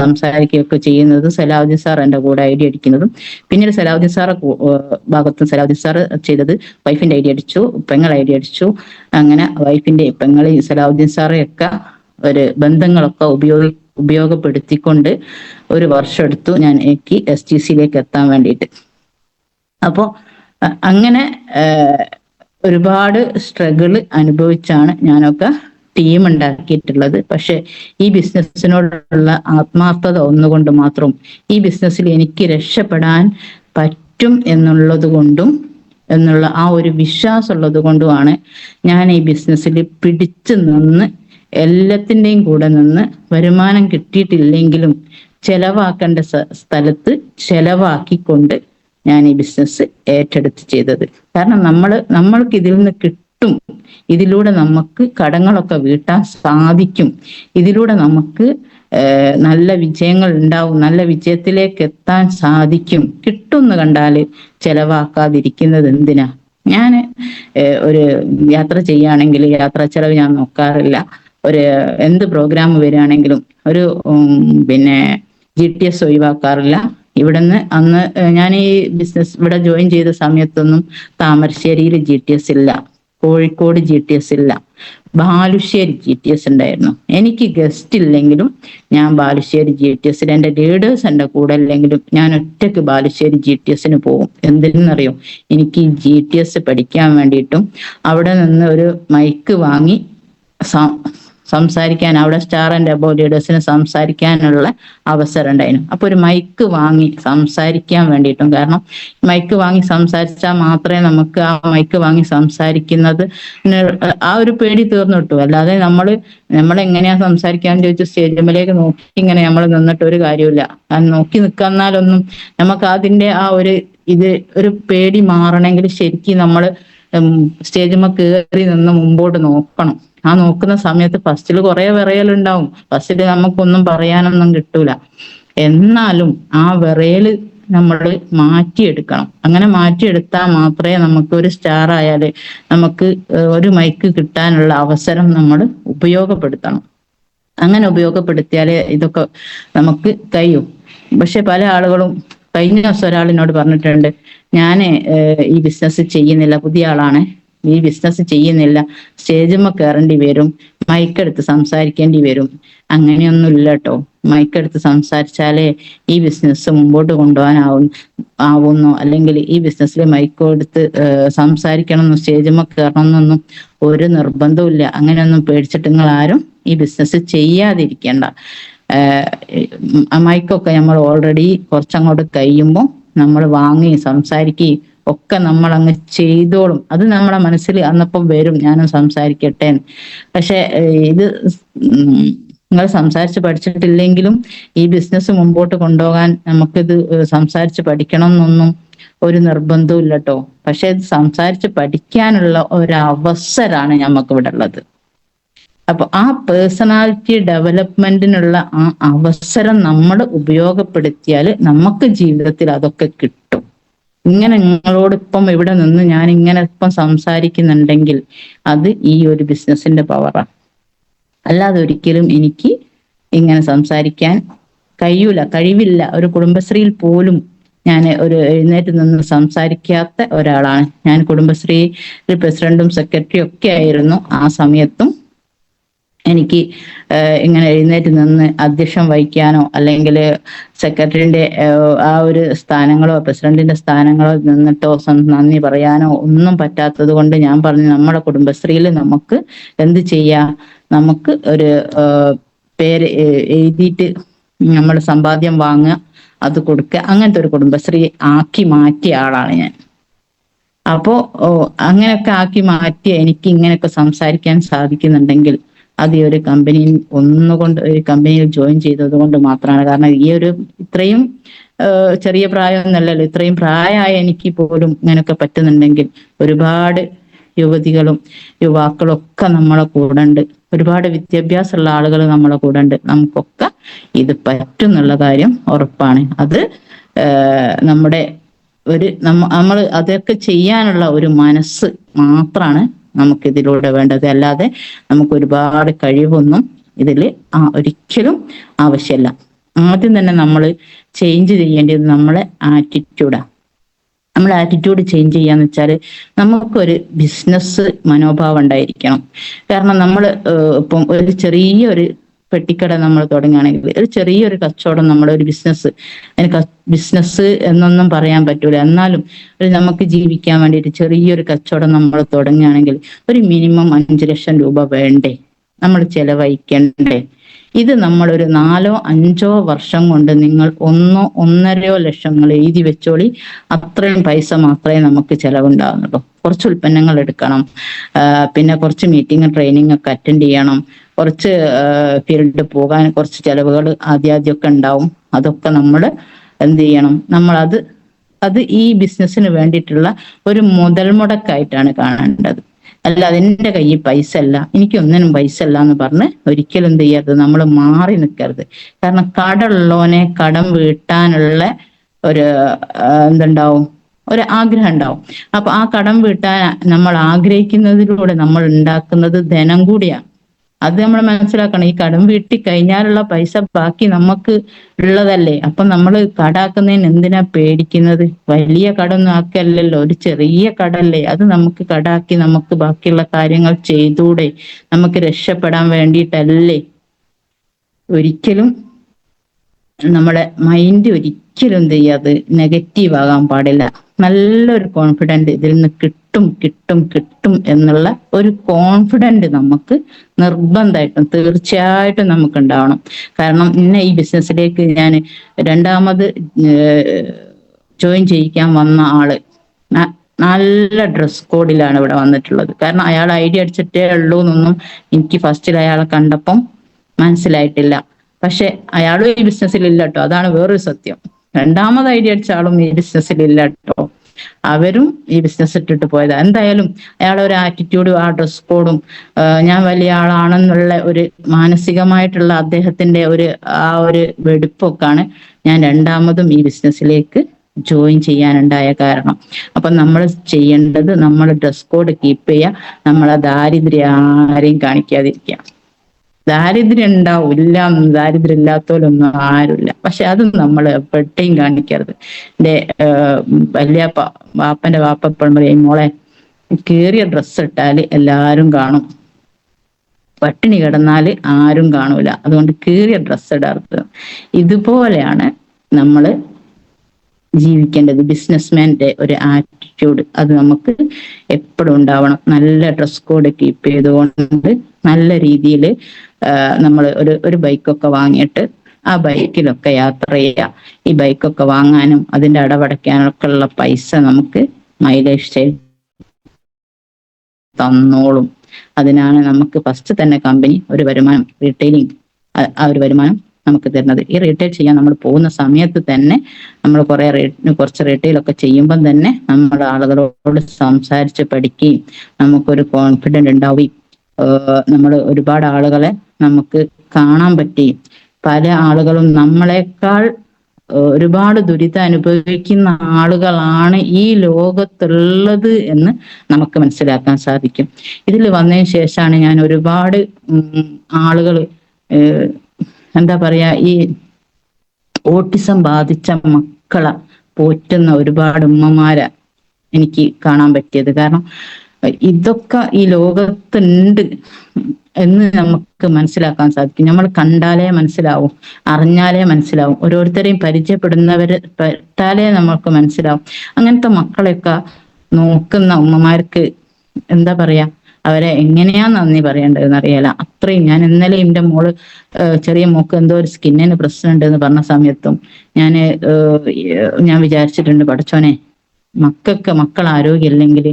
സംസാരിക്കുകയൊക്കെ ചെയ്യുന്നത്, സലാഹുദ്ദീൻ സാർ എൻ്റെ കൂടെ ഐ ഡി അടിക്കുന്നതും. പിന്നീട് സലാഹുദ്ദീൻ സാറ് ഭാഗത്തും സലാഹുദ്ദീൻ സാറ് ചെയ്തത് വൈഫിന്റെ ഐ ഡി അടിച്ചു, പെങ്ങൾ ഐ ഡി അടിച്ചു. അങ്ങനെ വൈഫിന്റെ പെങ്ങളെ സലാഹുദ്ദീൻ സാറെയൊക്കെ ഒരു ബന്ധങ്ങളൊക്കെ ഉപയോഗപ്പെടുത്തിക്കൊണ്ട് ഒരു വർഷം എടുത്തു ഞാൻ എനിക്ക് STCയിലേക്ക് എത്താൻ വേണ്ടിയിട്ട്. അപ്പോൾ അങ്ങനെ ഒരുപാട് സ്ട്രഗിൾ അനുഭവിച്ചാണ് ഞാനൊക്കെ ടീം ഉണ്ടാക്കിയിട്ടുള്ളത്. പക്ഷെ ഈ ബിസിനസ്സിനോടുള്ള ആത്മാർത്ഥത ഒന്നുകൊണ്ട് മാത്രം, ഈ ബിസിനസ്സിൽ എനിക്ക് രക്ഷപ്പെടാൻ പറ്റും എന്നുള്ള ആ ഒരു വിശ്വാസം ഉള്ളത് കൊണ്ടുമാണ് ഞാൻ ഈ ബിസിനസ്സിൽ പിടിച്ചു നിന്ന് എല്ലാത്തിൻ്റെയും കൂടെ നിന്ന് വരുമാനം കിട്ടിയിട്ടില്ലെങ്കിലും ചെലവാക്കേണ്ട സ്ഥലത്ത് ചെലവാക്കിക്കൊണ്ട് ഞാൻ ഈ ബിസിനസ് ഏറ്റെടുത്ത് ചെയ്തത്. കാരണം നമ്മൾക്ക് ഇതിൽ നിന്ന് കിട്ടും, ഇതിലൂടെ നമുക്ക് കടങ്ങളൊക്കെ വീട്ടാൻ സാധിക്കും, ഇതിലൂടെ നമുക്ക് നല്ല വിജയങ്ങൾ ഉണ്ടാവും, നല്ല വിജയത്തിലേക്ക് എത്താൻ സാധിക്കും. കിട്ടുമെന്ന് കണ്ടാൽ ചെലവാക്കാതിരിക്കുന്നത് എന്തിനാ? ഞാൻ ഒരു യാത്ര ചെയ്യുകയാണെങ്കിൽ യാത്രാ ചെലവ് ഞാൻ നോക്കാറില്ല. എന്ത് പ്രോഗ്രാം വരികയാണെങ്കിലും ഒരു GTS ഒഴിവാക്കാറില്ല. ഇവിടുന്ന് അന്ന് ഞാൻ ഈ ബിസിനസ് ഇവിടെ ജോയിൻ ചെയ്ത സമയത്തൊന്നും താമരശ്ശേരിയിൽ GTS ഇല്ല, കോഴിക്കോട് GTS ഇല്ല, ബാലുശ്ശേരി GTS ഉണ്ടായിരുന്നു. എനിക്ക് ഗസ്റ്റ് ഇല്ലെങ്കിലും ഞാൻ ബാലുശ്ശേരി GTSൽ, എൻ്റെ ലീഡേഴ്സ് എൻ്റെ കൂടെ ഇല്ലെങ്കിലും ഞാൻ ഒറ്റയ്ക്ക് ബാലുശ്ശേരി GTSന് പോകും. എന്തിനെന്നറിയോ? എനിക്ക് GTS പഠിക്കാൻ വേണ്ടിയിട്ടും അവിടെ നിന്ന് ഒരു മൈക്ക് വാങ്ങി സംസാരിക്കാൻ അവിടെ സ്റ്റാർ ആൻഡ് അബോ ലീഡേഴ്സിന് സംസാരിക്കാനുള്ള അവസരം ഉണ്ടായിരുന്നു. അപ്പൊ ഒരു മൈക്ക് വാങ്ങി സംസാരിക്കാൻ വേണ്ടിയിട്ടും, കാരണം മൈക്ക് വാങ്ങി സംസാരിച്ചാൽ മാത്രമേ നമുക്ക് ആ മൈക്ക് വാങ്ങി സംസാരിക്കുന്നത് ആ ഒരു പേടി തീർന്നു കിട്ടും. അല്ലാതെ നമ്മളെങ്ങനെയാ സംസാരിക്കാന്ന് ചോദിച്ചു സ്റ്റേജിലേക്ക് നോക്കി ഇങ്ങനെ നമ്മൾ നിന്നിട്ട് ഒരു കാര്യമില്ല. നോക്കി നിൽക്കുന്നാലൊന്നും നമുക്ക് അതിന്റെ ആ ഇത് ഒരു പേടി മാറണമെങ്കിൽ ശരിക്കും നമ്മൾ സ്റ്റേജിന്മേൽ കയറി നിന്ന് മുമ്പോട്ട് നോക്കണം. ആ നോക്കുന്ന സമയത്ത് ഫസ്റ്റിൽ കുറെ വിറയലുണ്ടാവും. ഫസ്റ്റിൽ നമുക്കൊന്നും പറയാനൊന്നും കിട്ടൂല. എന്നാലും ആ വിറയല് നമ്മൾ മാറ്റിയെടുക്കണം. അങ്ങനെ മാറ്റിയെടുത്താൽ മാത്രമേ നമുക്ക് ഒരു സ്റ്റാർ ആയാല് നമുക്ക് ഒരു മൈക്ക് കിട്ടാനുള്ള അവസരം നമ്മൾ ഉപയോഗപ്പെടുത്തണം. അങ്ങനെ ഉപയോഗപ്പെടുത്തിയാലേ ഇതൊക്കെ നമുക്ക് കഴിയും. പക്ഷെ പല ആളുകളും, കഴിഞ്ഞ ദിവസം ഒരാളിനോട് പറഞ്ഞിട്ടുണ്ട്, ഞാന് ഈ ബിസിനസ് ചെയ്യുന്നില്ല, പുതിയ ആളാണ്, ഈ ബിസിനസ് ചെയ്യുന്നില്ല, സ്റ്റേജിന്മേൽ കയറേണ്ടി വരും, മൈക്കെടുത്ത് സംസാരിക്കേണ്ടി വരും. അങ്ങനെയൊന്നും ഇല്ല കേട്ടോ. മൈക്കെടുത്ത് സംസാരിച്ചാലേ ഈ ബിസിനസ് മുമ്പോട്ട് ആവുന്നു, അല്ലെങ്കിൽ ഈ ബിസിനസ്സിൽ മൈക്ക് എടുത്ത് സംസാരിക്കണം, സ്റ്റേജിന്മേൽ കയറണം എന്നൊന്നും ഒരു നിർബന്ധവും ഇല്ല. അങ്ങനെയൊന്നും പേടിച്ചിട്ട് നിങ്ങൾ ആരും ഈ ബിസിനസ് ചെയ്യാതിരിക്കേണ്ട. മൈക്കൊക്കെ നമ്മൾ ഓൾറെഡി കുറച്ചങ്ങോട്ട് കഴിയുമ്പോൾ നമ്മൾ വാങ്ങി സംസാരിക്കുകയും ഒക്കെ നമ്മൾ അങ്ങ് ചെയ്തോളും. അത് നമ്മുടെ മനസ്സിൽ അന്നപ്പം വരും, ഞാനും സംസാരിക്കട്ടെ. പക്ഷെ ഇത് നിങ്ങൾ സംസാരിച്ച് പഠിച്ചിട്ടില്ലെങ്കിലും ഈ ബിസിനസ് മുമ്പോട്ട് കൊണ്ടുപോകാൻ നമുക്കിത് സംസാരിച്ച് പഠിക്കണം എന്നൊന്നും ഒരു നിർബന്ധവും ഇല്ല കേട്ടോ. പക്ഷെ ഇത് സംസാരിച്ച് പഠിക്കാനുള്ള ഒരു അവസരമാണ് നമുക്ക് ഇവിടെ ഉള്ളത്. അപ്പൊ ആ പേഴ്സണാലിറ്റി ഡെവലപ്മെന്റിനുള്ള ആ അവസരം നമ്മൾ ഉപയോഗപ്പെടുത്തിയാൽ നമുക്ക് ജീവിതത്തിൽ അതൊക്കെ കിട്ടും. ഇങ്ങനെ നിങ്ങളോട് ഇപ്പം ഇവിടെ നിന്ന് ഞാൻ ഇങ്ങനെ ഇപ്പം സംസാരിക്കുന്നുണ്ടെങ്കിൽ അത് ഈ ഒരു ബിസിനസിന്റെ പവറാണ്. അല്ലാതെ ഒരിക്കലും എനിക്ക് ഇങ്ങനെ സംസാരിക്കാൻ കഴിവില്ല. ഒരു കുടുംബശ്രീയിൽ പോലും ഞാൻ എഴുന്നേറ്റ് നിന്ന് സംസാരിക്കാത്ത ഒരാളാണ്. ഞാൻ കുടുംബശ്രീ പ്രസിഡന്റും സെക്രട്ടറിയും ഒക്കെ ആയിരുന്നു. ആ സമയത്തും എനിക്ക് ഇങ്ങനെ എഴുന്നേറ്റ് നിന്ന് അധ്യക്ഷം വഹിക്കാനോ അല്ലെങ്കിൽ സെക്രട്ടറിന്റെ ആ ഒരു സ്ഥാനങ്ങളോ പ്രസിഡന്റിന്റെ സ്ഥാനങ്ങളോ നിന്നിട്ടോ നന്ദി പറയാനോ ഒന്നും പറ്റാത്തത് കൊണ്ട് ഞാൻ പറഞ്ഞു, നമ്മുടെ കുടുംബശ്രീയിൽ നമുക്ക് എന്ത് ചെയ്യാം, നമുക്ക് ഒരു പേര് എഴുതിയിട്ട് നമ്മൾ സമ്പാദ്യം വാങ്ങുക, അത് കൊടുക്കുക, അങ്ങനത്തെ ഒരു കുടുംബശ്രീ ആക്കി മാറ്റിയ ആളാണ് ഞാൻ. അപ്പോ അങ്ങനെയൊക്കെ ആക്കി മാറ്റി എനിക്ക് ഇങ്ങനെയൊക്കെ സംസാരിക്കാൻ സാധിക്കുന്നുണ്ടെങ്കിൽ അത് ഈ ഒരു കമ്പനിയിൽ കമ്പനിയിൽ ജോയിൻ ചെയ്തത് കൊണ്ട് മാത്രമാണ്. കാരണം ഈ ഇത്രയും ചെറിയ പ്രായമൊന്നുമല്ലല്ലോ, ഇത്രയും പ്രായമായ എനിക്ക് പോലും ഇങ്ങനെയൊക്കെ പറ്റുന്നുണ്ടെങ്കിൽ ഒരുപാട് യുവതികളും യുവാക്കളും ഒക്കെ നമ്മളെ കൂടെ ഉണ്ട്. ഒരുപാട് വിദ്യാഭ്യാസമുള്ള ആളുകൾ നമ്മളെ കൂടെ ഉണ്ട്. നമുക്കൊക്കെ ഇത് പറ്റും എന്നുള്ള കാര്യം ഉറപ്പാണ്. അത് നമ്മുടെ നമ്മൾ അതൊക്കെ ചെയ്യാനുള്ള ഒരു മനസ്സ് മാത്രമാണ് നമുക്കിതിലൂടെ വേണ്ടത്. അല്ലാതെ നമുക്ക് ഒരുപാട് കഴിവൊന്നും ഇതിൽ ഒരിക്കലും ആവശ്യമില്ല. ആദ്യം തന്നെ നമ്മൾ ചേഞ്ച് ചെയ്യേണ്ടത് നമ്മളെ ആറ്റിറ്റ്യൂഡാണ്. നമ്മളെ ആറ്റിറ്റ്യൂഡ് ചേഞ്ച് ചെയ്യാന്ന് വെച്ചാൽ നമുക്കൊരു ബിസിനസ് മനോഭാവം ഉണ്ടായിരിക്കണം. കാരണം നമ്മൾ ഇപ്പം ഒരു ചെറിയൊരു പെട്ടിക്കട നമ്മൾ തുടങ്ങുകയാണെങ്കിൽ, ഒരു ചെറിയൊരു കച്ചവടം, ഒരു ബിസിനസ്, അതിന് ബിസിനസ് എന്നൊന്നും പറയാൻ പറ്റൂല, എന്നാലും നമുക്ക് ജീവിക്കാൻ വേണ്ടിയിട്ട് ചെറിയൊരു കച്ചവടം നമ്മൾ തുടങ്ങുകയാണെങ്കിൽ ഒരു മിനിമം 5 ലക്ഷം രൂപ വേണ്ടേ, നമ്മൾ ചെലവഴിക്കണ്ടേ? ഇത് നമ്മളൊരു 4-5 വർഷം കൊണ്ട് നിങ്ങൾ 1-1.5 ലക്ഷങ്ങൾ എഴുതി വെച്ചോളി. അത്രയും പൈസ മാത്രമേ നമുക്ക് ചെലവുണ്ടാകുന്നുള്ളൂ. കുറച്ച് ഉൽപ്പന്നങ്ങൾ എടുക്കണം, പിന്നെ കുറച്ച് മീറ്റിംഗ് ട്രെയിനിങ് ഒക്കെ അറ്റൻഡ് ചെയ്യണം, കുറച്ച് ഫീൽഡ് പോകാൻ കുറച്ച് ചെലവുകൾ ആദ്യമൊക്കെ ഉണ്ടാവും. അതൊക്കെ നമ്മൾ എന്ത് ചെയ്യണം, അത് ഈ ബിസിനസ്സിന് വേണ്ടിയിട്ടുള്ള ഒരു മുതൽ മുടക്കായിട്ടാണ് കാണേണ്ടത്. അല്ലാതെ എൻ്റെ കയ്യിൽ പൈസ അല്ല, എനിക്കൊന്നിനും പൈസ അല്ല എന്ന് പറഞ്ഞ് ഒരിക്കലും എന്ത് ചെയ്യരുത്, നമ്മൾ മാറി നിൽക്കരുത്. കാരണം കടമുള്ളവനെ കടം വീട്ടാനുള്ള എന്തുണ്ടാവും, ഒരു ആഗ്രഹം ഉണ്ടാവും. അപ്പൊ ആ കടം വീട്ടാൻ നമ്മൾ ആഗ്രഹിക്കുന്നതിലൂടെ നമ്മൾ ഉണ്ടാക്കുന്നത് ധനം കൂടിയാണ്. അത് നമ്മൾ മനസ്സിലാക്കണം. ഈ കടം വീട്ടി കഴിഞ്ഞാലുള്ള പൈസ ബാക്കി നമുക്ക് ഉള്ളതല്ലേ. അപ്പൊ നമ്മൾ കടാക്കുന്നതിന് എന്തിനാ പേടിക്കുന്നത്? വലിയ കടൊന്നും ആക്കല്ലല്ലോ, ഒരു ചെറിയ കടല്ലേ, അത് നമുക്ക് കടാക്കി നമുക്ക് ബാക്കിയുള്ള കാര്യങ്ങൾ ചെയ്തൂടെ? നമുക്ക് രക്ഷപ്പെടാൻ വേണ്ടിയിട്ടല്ലേ. ഒരിക്കലും നമ്മളെ മൈൻഡ് ഒരിക്കലും എന്ത് ചെയ്യാതെ നെഗറ്റീവ് ആകാൻ പാടില്ല. നല്ലൊരു കോൺഫിഡന്റ് ഇതിൽ നിന്ന് കിട്ടും കിട്ടും കിട്ടും എന്നുള്ള ഒരു കോൺഫിഡന്റ് നമുക്ക് നിർബന്ധമായിട്ടും തീർച്ചയായിട്ടും നമുക്ക് ഉണ്ടാവണം. കാരണം ഇന്ന ഈ ബിസിനസ്സിലേക്ക് ഞാൻ രണ്ടാമത് ജോയിൻ ചെയ്യിക്കാൻ വന്ന ആള് നല്ല ഡ്രസ് കോഡിലാണ് ഇവിടെ വന്നിട്ടുള്ളത്. കാരണം അയാൾ ഐഡിയ അടിച്ചിട്ടേ ഉള്ളൂ എന്നൊന്നും എനിക്ക് ഫസ്റ്റിൽ അയാളെ കണ്ടപ്പം മനസ്സിലായിട്ടില്ല. പക്ഷെ അയാളും ഈ ബിസിനസ്സിൽ ഇല്ല കേട്ടോ, അതാണ് വേറൊരു സത്യം. രണ്ടാമത് ഐഡിയ അടിച്ച ആളും ഈ ബിസിനസ്സിൽ ഇല്ല കേട്ടോ, അവരും ഈ ബിസിനസ് ഇട്ടിട്ട് പോയതാ. എന്തായാലും അയാളെ ഒരു ആറ്റിറ്റ്യൂഡും ആ ഡ്രസ് കോഡും ഞാൻ വലിയ ആളാണെന്നുള്ള ഒരു മാനസികമായിട്ടുള്ള അദ്ദേഹത്തിന്റെ ആ ഒരു വെടിപ്പൊക്കെയാണ് ഞാൻ രണ്ടാമതും ഈ ബിസിനസ്സിലേക്ക് ജോയിൻ ചെയ്യാനുണ്ടായ കാരണം. അപ്പൊ നമ്മൾ ചെയ്യേണ്ടത് നമ്മൾ ഡ്രസ് കോഡ് കീപ്പ് ചെയ്യുക, നമ്മളെ ദാരിദ്ര്യം ആരെയും കാണിക്കാതിരിക്കുക. ദാരിദ്ര്യം ഉണ്ടാവും, ഇല്ല ദാരിദ്ര്യം ഇല്ലാത്തവരൊന്നും ആരുമില്ല, പക്ഷെ അത് നമ്മൾ എപ്പോഴത്തേയും കാണിക്കരുത്. എന്റെ വാപ്പന്റെ വാപ്പ എപ്പോഴും പറയും, മോളെ കീറിയ ഡ്രസ്സ് ഇട്ടാല് എല്ലാരും കാണും, പട്ടിണി കിടന്നാല് ആരും കാണൂല, അതുകൊണ്ട് കീറിയ ഡ്രസ്സ് ഇടരുത്. ഇതുപോലെയാണ് നമ്മള് ജീവിക്കേണ്ടത്. ബിസിനസ്മാന്റെ ഒരു ആറ്റിറ്റ്യൂഡ് അത് നമുക്ക് എപ്പോഴും ഉണ്ടാവണം. നല്ല ഡ്രസ് കോഡ് കീപ്പ് ചെയ്തുകൊണ്ട് നല്ല രീതിയിൽ നമ്മൾ ഒരു ബൈക്കൊക്കെ വാങ്ങിയിട്ട് ആ ബൈക്കിലൊക്കെ യാത്ര ചെയ്യുക. ഈ ബൈക്കൊക്കെ വാങ്ങാനും അതിന്റെ അടവടയ്ക്കാനൊക്കെ ഉള്ള പൈസ നമുക്ക് മൈലേജ് സ്റ്റൈൽ തന്നോളും. അതിനാണ് നമുക്ക് ഫസ്റ്റ് തന്നെ കമ്പനി ഒരു വരുമാനം, റീറ്റെയിലിംഗ് ആ ഒരു വരുമാനം നമുക്ക് തരുന്നത്. ഈ റീറ്റെയിൽ ചെയ്യാൻ നമ്മൾ പോകുന്ന സമയത്ത് തന്നെ നമ്മൾ കുറച്ച് റീറ്റെയിൽ ഒക്കെ ചെയ്യുമ്പം തന്നെ നമ്മൾ ആളുകളോട് സംസാരിച്ച് പഠിക്കുകയും നമുക്കൊരു കോൺഫിഡന്റ് ഉണ്ടാവുകയും നമ്മൾ ഒരുപാട് ആളുകളെ നമുക്ക് കാണാൻ പറ്റുകയും പല ആളുകളും നമ്മളെക്കാൾ ഒരുപാട് ദുരിതം അനുഭവിക്കുന്ന ആളുകളാണ് ഈ ലോകത്തുള്ളത് എന്ന് നമുക്ക് മനസ്സിലാക്കാൻ സാധിക്കും. ഇതിൽ വന്നതിന് ശേഷമാണ് ഞാൻ ഒരുപാട് ആളുകൾ എന്താ പറയാ, ഈ ഓട്ടിസം ബാധിച്ച മക്കളെ പോറ്റുന്ന ഒരുപാട് ഉമ്മമാരെ എനിക്ക് കാണാൻ പറ്റിയത്. കാരണം ഇതൊക്കെ ഈ ലോകത്തുണ്ട് എന്ന് നമുക്ക് മനസ്സിലാക്കാൻ സാധിക്കും. നമ്മൾ കണ്ടാലേ മനസ്സിലാവും, അറിഞ്ഞാലേ മനസ്സിലാവും, ഓരോരുത്തരെയും പെട്ടാലേ നമുക്ക് മനസ്സിലാവും. അങ്ങനത്തെ മക്കളെയൊക്കെ നോക്കുന്ന ഉമ്മമാർക്ക് എന്താ പറയാ, അവരെ എങ്ങനെയാ നന്ദി പറയേണ്ടതെന്ന് അറിയാല. അത്രയും ഞാൻ ഇന്നലെ എന്റെ മോള് ചെറിയ മോക്ക് എന്തോ ഒരു സ്കിന്നിന് പ്രശ്നമുണ്ട് എന്ന് പറഞ്ഞ സമയത്തും ഞാൻ വിചാരിച്ചിട്ടുണ്ട്, പഠിച്ചോനെ മക്കൾ ആരോഗ്യമില്ലെങ്കിൽ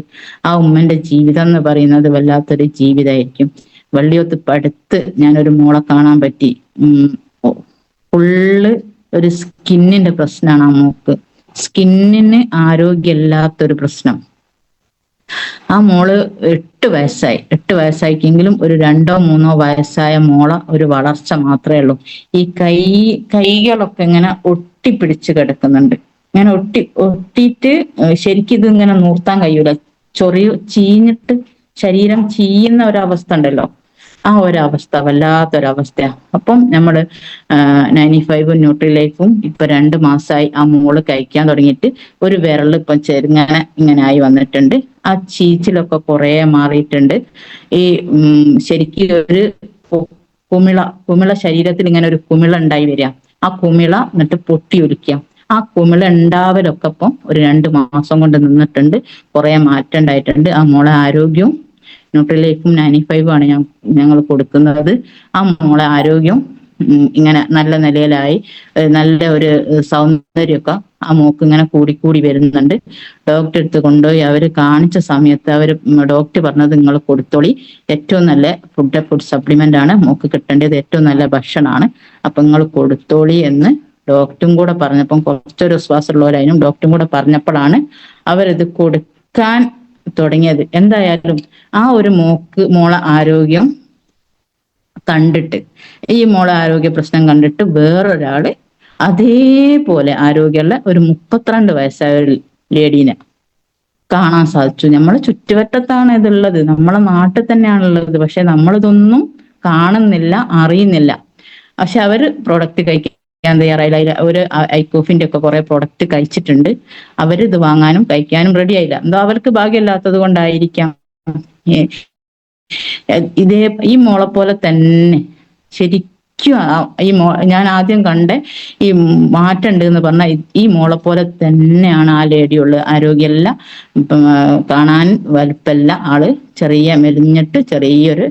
ആ ഉമ്മന്റെ ജീവിതം എന്ന് പറയുന്നത് വല്ലാത്തൊരു ജീവിതമായിരിക്കും. വള്ളിയൊത്ത് പടുത്ത് ഞാനൊരു മോളെ കാണാൻ പറ്റി. ഫുള്ള് ഒരു സ്കിന്നിന്റെ പ്രശ്നമാണ് ആ മോക്ക്, സ്കിന്നിന് ആരോഗ്യമില്ലാത്തൊരു പ്രശ്നം. ആ മോള് 8 വയസ്സായിക്കെങ്കിലും ഒരു 2 or 3 വയസ്സായ മോളെ ഒരു വളർച്ച മാത്രമേ ഉള്ളൂ. ഈ കൈകളൊക്കെ ഇങ്ങനെ ഒട്ടിപ്പിടിച്ച് കിടക്കുന്നുണ്ട്. ഇങ്ങനെ ഒട്ടിയിട്ട് ശരിക്കും ഇത് ഇങ്ങനെ നൂർത്താൻ കഴിയൂല, ചീഞ്ഞിട്ട് ശരീരം ചീയുന്ന ഒരവസ്ഥ ഉണ്ടല്ലോ, ആ ഒരവസ്ഥ വല്ലാത്തൊരവസ്ഥയാണ്. അപ്പം നമ്മള് 95 ന്യൂട്രിലൈഫും ഇപ്പൊ 2 മാസമായി ആ മോള് കഴിക്കാൻ തുടങ്ങിയിട്ട് ഒരു വിരൽ ഇപ്പം ഇങ്ങനെ ആയി വന്നിട്ടുണ്ട്. ആ ചീച്ചിലൊക്കെ കുറെ മാറിയിട്ടുണ്ട്. ഈ ശരിക്കും ഒരു കുമിള ശരീരത്തിൽ ഇങ്ങനെ ഒരു കുമിള ഉണ്ടായി വരിക, ആ കുമിള എന്നിട്ട് പൊട്ടി ഒലിക്കുക. ആ കുമിള ഉണ്ടാവലൊക്കെ ഇപ്പം ഒരു 2 മാസം കൊണ്ട് നിന്നിട്ടുണ്ട്, കുറെ മാറ്റം ഉണ്ടായിട്ടുണ്ട്. ആ മോളെ ആരോഗ്യവും ന്യൂട്രിലൈഫും 95 ആണ് ഞങ്ങൾ കൊടുക്കുന്നത്. ആ മോളെ ആരോഗ്യം ഇങ്ങനെ നല്ല നിലയിലായി, നല്ല ഒരു സൗന്ദര്യമൊക്കെ ആ മോക്ക് ഇങ്ങനെ കൂടി വരുന്നുണ്ട്. ഡോക്ടറെ അടുത്ത് കൊണ്ടുപോയി അവര് കാണിച്ച സമയത്ത് ഡോക്ടർ പറഞ്ഞത് നിങ്ങൾ കൊടുത്തോളി, ഏറ്റവും നല്ല ഫുഡ് സപ്ലിമെന്റ് ആണ് മോക്ക് കിട്ടേണ്ടത്, ഏറ്റവും നല്ല ഭക്ഷണമാണ്, അപ്പൊ നിങ്ങൾ കൊടുത്തോളി എന്ന് ഡോക്ടറും കൂടെ പറഞ്ഞപ്പം കുറച്ചൊരു വിശ്വാസമുള്ളവരായും ഡോക്ടറും കൂടെ പറഞ്ഞപ്പോഴാണ് അവരിത് കൊടുക്കാൻ തുടങ്ങിയത്. എന്തായാലും ആ ഒരു മോളെ ആരോഗ്യം കണ്ടിട്ട്, ഈ മോളെ ആരോഗ്യ പ്രശ്നം കണ്ടിട്ട് വേറൊരാള് അതേപോലെ ആരോഗ്യമുള്ള ഒരു 32 വയസ്സായ ഒരു ലേഡീനെ കാണാൻ സാധിച്ചു. നമ്മളെ ചുറ്റുവട്ടത്താണ് ഇതുള്ളത്, നമ്മളെ നാട്ടിൽ തന്നെയാണുള്ളത്, പക്ഷെ നമ്മളിതൊന്നും കാണുന്നില്ല, അറിയുന്നില്ല. പക്ഷെ അവര് പ്രോഡക്റ്റ് കഴിക്കാൻ തയ്യാറായില്ല. ഒരു ഐക്കോഫിന്റെ ഒക്കെ കുറെ പ്രോഡക്റ്റ് കഴിച്ചിട്ടുണ്ട്, അവരിത് വാങ്ങാനും കഴിക്കാനും റെഡി ആയില്ല. എന്തോ അവർക്ക് ഭാഗ്യമില്ലാത്തത് കൊണ്ടായിരിക്കാം. ഈ മോളെ പോലെ തന്നെ ശരിക്കും ഈ ഞാൻ ആദ്യം കണ്ട ഈ മാറ്റം ഉണ്ട് എന്ന് പറഞ്ഞാൽ ഈ മോളെ പോലെ തന്നെയാണ് ആ ലേഡിയുള്ളത്. ആരോഗ്യമല്ല, കാണാൻ വലുപ്പല്ല, ആള് ചെറിയ മെലിഞ്ഞിട്ട് ചെറിയൊരു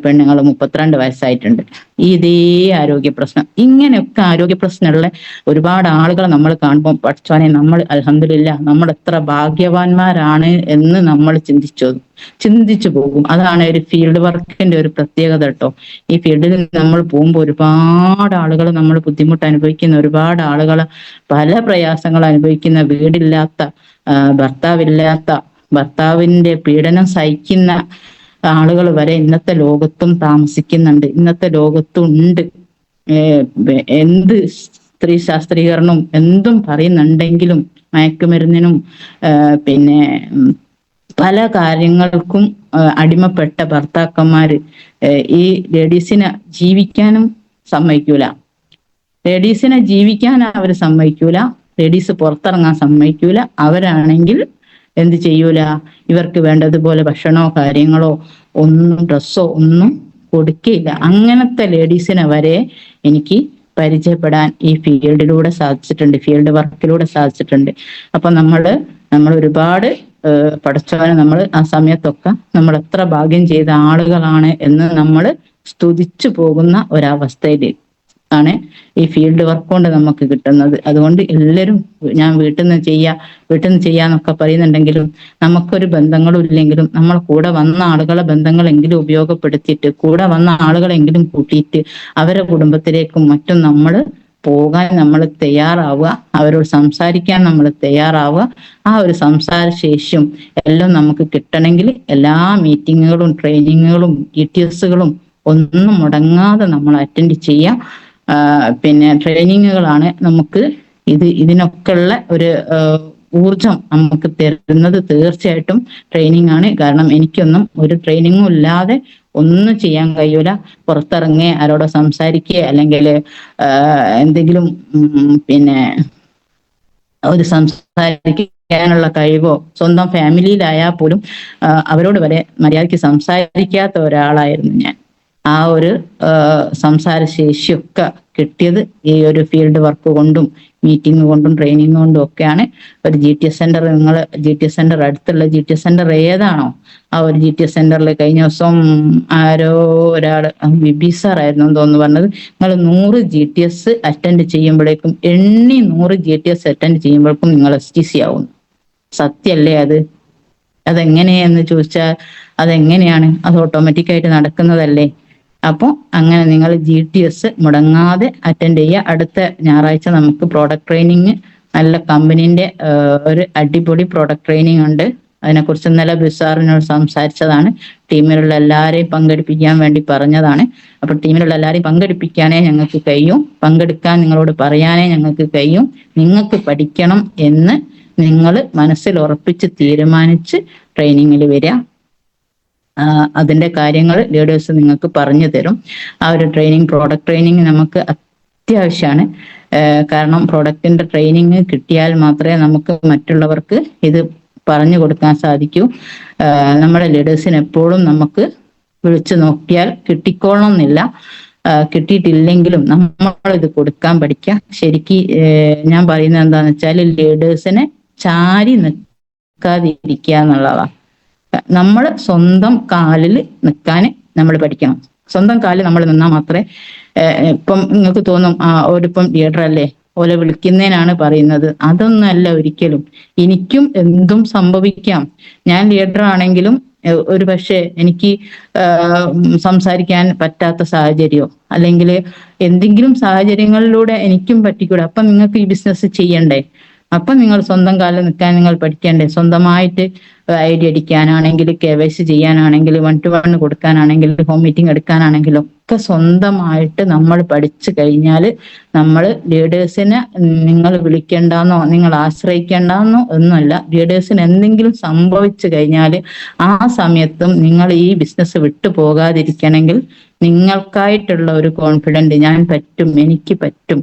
പെണ്ണുങ്ങൾ 32 വയസ്സായിട്ടുണ്ട്. ഇതേ ആരോഗ്യ പ്രശ്നം. ഇങ്ങനെയൊക്കെ ആരോഗ്യ പ്രശ്നമുള്ള ഒരുപാട് ആളുകളെ നമ്മൾ കാണുമ്പോൾ പഠിച്ചോനെ നമ്മൾ അൽഹംദുലില്ലാ നമ്മൾ എത്ര ഭാഗ്യവാന്മാരാണ് എന്ന് നമ്മൾ ചിന്തിച്ചു പോകും. അതാണ് ഒരു ഫീൽഡ് വർക്കിന്റെ ഒരു പ്രത്യേകത കേട്ടോ. ഈ ഫീൽഡിൽ നമ്മൾ പോകുമ്പോൾ ഒരുപാട് ആളുകൾ നമ്മൾ ബുദ്ധിമുട്ട് അനുഭവിക്കുന്ന, ഒരുപാട് ആളുകൾ പല പ്രയാസങ്ങൾ അനുഭവിക്കുന്ന, വീടില്ലാത്ത, ഭർത്താവില്ലാത്ത, ഭർത്താവിന്റെ പീഡനം സഹിക്കുന്ന ആളുകൾ വരെ ഇന്നത്തെ ലോകത്തും താമസിക്കുന്നുണ്ട്, ഇന്നത്തെ ലോകത്തും ഉണ്ട്. എന്ത് സ്ത്രീ ശാസ്ത്രീകരണവും എന്തും പറയുന്നുണ്ടെങ്കിലും മയക്കുമരുന്നിനും പിന്നെ പല കാര്യങ്ങൾക്കും അടിമപ്പെട്ട ഭർത്താക്കന്മാര് ഈ ലേഡീസിനെ ജീവിക്കാനും സമ്മതിക്കൂല. ലേഡീസിനെ ജീവിക്കാൻ അവർ സമ്മതിക്കൂല. ലേഡീസ് പുറത്തിറങ്ങാൻ സമ്മതിക്കൂല. അവരാണെങ്കിൽ എന്ത് ചെയ്യൂല, ഇവർക്ക് വേണ്ടതുപോലെ ഭക്ഷണമോ കാര്യങ്ങളോ ഒന്നും ഡ്രസ്സോ ഒന്നും കൊടുക്കില്ല. അങ്ങനത്തെ ലേഡീസിനെ വരെ എനിക്ക് പരിചയപ്പെടാൻ ഈ ഫീൽഡിലൂടെ സാധിച്ചിട്ടുണ്ട്, ഫീൽഡ് വർക്കിലൂടെ സാധിച്ചിട്ടുണ്ട്. അപ്പൊ നമ്മൾ ഒരുപാട് പഠിച്ചവനെ നമ്മൾ ആ സമയത്തൊക്കെ നമ്മൾ എത്ര ഭാഗ്യം ചെയ്ത ആളുകളാണ് എന്ന് നമ്മൾ സ്തുതിച്ചു പോകുന്ന ഒരവസ്ഥയിൽ ആണ് ഈ ഫീൽഡ് വർക്ക് കൊണ്ട് നമുക്ക് കിട്ടുന്നത്. അതുകൊണ്ട് എല്ലാവരും ഞാൻ വീട്ടിൽ നിന്ന് ചെയ്യാന്നൊക്കെ പറയുന്നുണ്ടെങ്കിലും നമുക്കൊരു ബന്ധങ്ങളും ഇല്ലെങ്കിലും നമ്മൾ കൂടെ വന്ന ആളുകളെ ബന്ധങ്ങളെങ്കിലും ഉപയോഗപ്പെടുത്തിയിട്ട്, കൂടെ വന്ന ആളുകളെങ്കിലും കൂട്ടിയിട്ട് അവരുടെ കുടുംബത്തിലേക്കും മറ്റും നമ്മൾ പോകാൻ നമ്മൾ തയ്യാറാവുക, അവരോട് സംസാരിക്കാൻ നമ്മൾ തയ്യാറാവുക. ആ ഒരു സംസാര ശേഷിയും എല്ലാം നമുക്ക് കിട്ടണമെങ്കിൽ എല്ലാ മീറ്റിങ്ങുകളും ട്രെയിനിങ്ങുകളും GTSകളും ഒന്നും മുടങ്ങാതെ നമ്മൾ അറ്റൻഡ് ചെയ്യാം. പിന്നെ ട്രെയിനിങ്ങുകളാണ് നമുക്ക് ഇതിനൊക്കെയുള്ള ഒരു ഊർജം നമുക്ക് തരുന്നത്. തീർച്ചയായിട്ടും ട്രെയിനിങ് ആണ്. കാരണം എനിക്കൊന്നും ഒരു ട്രെയിനിങ്ങും ഇല്ലാതെ ഒന്നും ചെയ്യാൻ കഴിയൂല. പുറത്തിറങ്ങി ആരോടോ സംസാരിക്കുക അല്ലെങ്കിൽ എന്തെങ്കിലും പിന്നെ ഒരു സംസാരിക്കാനുള്ള കഴിവോ സ്വന്തം ഫാമിലിയിലായാൽ പോലും അവരോട് വരെ മര്യാദയ്ക്ക് സംസാരിക്കാത്ത ഒരാളായിരുന്നു ഞാൻ. ആ ഒരു സംസാര ശേഷിയൊക്കെ കിട്ടിയത് ഈ ഒരു ഫീൽഡ് വർക്ക് കൊണ്ടും മീറ്റിംഗ് കൊണ്ടും ട്രെയിനിങ് കൊണ്ടും ഒക്കെയാണ്. ഒരു GTS സെന്റർ, നിങ്ങൾ GTS സെന്റർ അടുത്തുള്ള GTS സെന്റർ ഏതാണോ ആ ഒരു GTS സെന്ററിൽ കഴിഞ്ഞ ദിവസം ആരോ ഒരാൾ ബിബി സാർ ആയിരുന്നു തോന്നുന്നു പറഞ്ഞത്, നിങ്ങൾ 100 GTS അറ്റൻഡ് ചെയ്യുമ്പോഴേക്കും 100 GTS അറ്റൻഡ് ചെയ്യുമ്പോഴേക്കും നിങ്ങൾ STC ആവുന്നു. സത്യല്ലേ അത്? അതെങ്ങനെയെന്ന് ചോദിച്ചാൽ അതെങ്ങനെയാണ്? അത് ഓട്ടോമാറ്റിക്കായിട്ട് നടക്കുന്നതല്ലേ? അപ്പോൾ അങ്ങനെ നിങ്ങൾ GTS മുടങ്ങാതെ അറ്റൻഡ് ചെയ്യുക. അടുത്ത ഞായറാഴ്ച നമുക്ക് പ്രോഡക്റ്റ് ട്രെയിനിങ്, നല്ല കമ്പനീന്റെ ഒരു അടിപൊളി പ്രോഡക്റ്റ് ട്രെയിനിങ് ഉണ്ട്. അതിനെക്കുറിച്ച് ഇന്നലെ ബിസാറിനോട് സംസാരിച്ചതാണ്. ടീമിലുള്ള എല്ലാവരെയും പങ്കെടുപ്പിക്കാൻ വേണ്ടി പറഞ്ഞതാണ്. അപ്പൊ ടീമിലുള്ള എല്ലാവരെയും പങ്കെടുപ്പിക്കാനേ ഞങ്ങൾക്ക് കഴിയും, പങ്കെടുക്കാൻ നിങ്ങളോട് പറയാനേ ഞങ്ങൾക്ക് കഴിയും. നിങ്ങൾക്ക് പഠിക്കണം എന്ന് നിങ്ങൾ മനസ്സിൽ ഉറപ്പിച്ച് തീരുമാനിച്ച് ട്രെയിനിങ്ങിൽ വരിക. അതിന്റെ കാര്യങ്ങൾ ലീഡേഴ്സ് നിങ്ങൾക്ക് പറഞ്ഞു തരും. ആ ഒരു ട്രെയിനിങ്, പ്രോഡക്റ്റ് ട്രെയിനിങ് നമുക്ക് അത്യാവശ്യമാണ്. കാരണം പ്രോഡക്റ്റിന്റെ ട്രെയിനിങ് കിട്ടിയാൽ മാത്രമേ നമുക്ക് മറ്റുള്ളവർക്ക് ഇത് പറഞ്ഞു കൊടുക്കാൻ സാധിക്കൂ. നമ്മുടെ ലീഡേഴ്സിന് എപ്പോഴും നമുക്ക് വിളിച്ചു നോക്കിയാൽ കിട്ടിക്കോളണമെന്നില്ല. കിട്ടിയിട്ടില്ലെങ്കിലും നമ്മൾ ഇത് കൊടുക്കാൻ പഠിക്കുക. ശരിക്ക് ഞാൻ പറയുന്നത് എന്താന്ന് വെച്ചാൽ ലീഡേഴ്സിനെ ചാരി നിൽക്കാതിരിക്കുക എന്നുള്ളതാണ്. നമ്മൾ സ്വന്തം കാലിൽ നിൽക്കാൻ നമ്മൾ പഠിക്കണം. സ്വന്തം കാലിൽ നമ്മൾ നിന്നാൽ മാത്രമേ ഇപ്പം നിങ്ങൾക്ക് തോന്നും ഓരിപ്പം ലീഡർ അല്ലേ, ഓലെ വിളിക്കുന്നതിനാണ് പറയുന്നത്. അതൊന്നല്ല ഒരിക്കലും. എനിക്കും എന്തും സംഭവിക്കാം. ഞാൻ ലീഡർ ആണെങ്കിലും ഒരു പക്ഷേ എനിക്ക് സംസാരിക്കാൻ പറ്റാത്ത സാഹചര്യമോ അല്ലെങ്കിൽ എന്തെങ്കിലും സാഹചര്യങ്ങളിലൂടെ എനിക്കും പറ്റിക്കൂടെ. അപ്പം നിങ്ങൾക്ക് ഈ ബിസിനസ് ചെയ്യണ്ടേ? അപ്പൊ നിങ്ങൾ സ്വന്തം കാലിൽ നിൽക്കാൻ നിങ്ങൾ പഠിക്കണ്ടേ? സ്വന്തമായിട്ട് ഐഡി അടിക്കാനാണെങ്കിൽ, KYC ചെയ്യാനാണെങ്കിൽ, 1-to-1 കൊടുക്കാനാണെങ്കിൽ, ഹോം മീറ്റിംഗ് എടുക്കാനാണെങ്കിലും ഒക്കെ സ്വന്തമായിട്ട് നമ്മൾ പഠിച്ചു കഴിഞ്ഞാൽ നമ്മൾ ലീഡേഴ്സിനെ നിങ്ങൾ വിളിക്കേണ്ടെന്നോ നിങ്ങൾ ആശ്രയിക്കേണ്ടെന്നോ ഒന്നുമല്ല. ലീഡേഴ്സിന് എന്തെങ്കിലും സംഭവിച്ചു കഴിഞ്ഞാൽ ആ സമയത്തും നിങ്ങൾ ഈ ബിസിനസ് വിട്ടു പോകാതിരിക്കണമെങ്കിൽ നിങ്ങൾക്കായിട്ടുള്ള ഒരു കോൺഫിഡന്റ്, ഞാൻ പറ്റും, എനിക്ക് പറ്റും,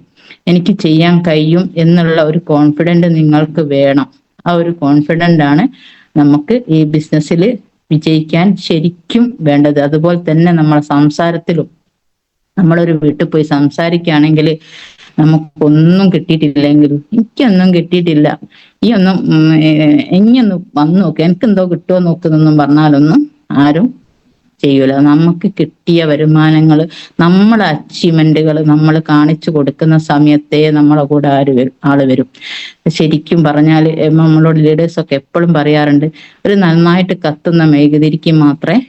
എനിക്ക് ചെയ്യാൻ കഴിയും എന്നുള്ള ഒരു കോൺഫിഡന്റ് നിങ്ങൾക്ക് വേണം. ആ ഒരു കോൺഫിഡന്റ് ആണ് നമുക്ക് ഈ ബിസിനസ്സിൽ വിജയിക്കാൻ ശരിക്കും വേണ്ടത്. അതുപോലെ തന്നെ നമ്മളെ സംസാരത്തിലും നമ്മളൊരു വീട്ടിൽ പോയി സംസാരിക്കുകയാണെങ്കിൽ നമുക്കൊന്നും കിട്ടിയിട്ടില്ലെങ്കിൽ എനിക്കൊന്നും കിട്ടിയിട്ടില്ല, ഈ ഒന്നും ഇനിയൊന്ന് വന്നു നോക്ക്, എനിക്കെന്തോ കിട്ടുമോ നോക്കുന്നൊന്നും പറഞ്ഞാലൊന്നും ആരും ചെയ്യൂല. നമുക്ക് കിട്ടിയ വരുമാനങ്ങൾ, നമ്മളെ അച്ചീവ്മെന്റുകൾ നമ്മൾ കാണിച്ചു കൊടുക്കുന്ന സമയത്തേ നമ്മളെ കൂടെ ആള് വരും. ശരിക്കും പറഞ്ഞാൽ നമ്മളോട് ലീഡേഴ്സ് ഒക്കെ എപ്പോഴും പറയാറുണ്ട്, ഒരു നന്നായിട്ട് കത്തുന്ന മെഴുകുതിരിക്ക് മാത്രമേ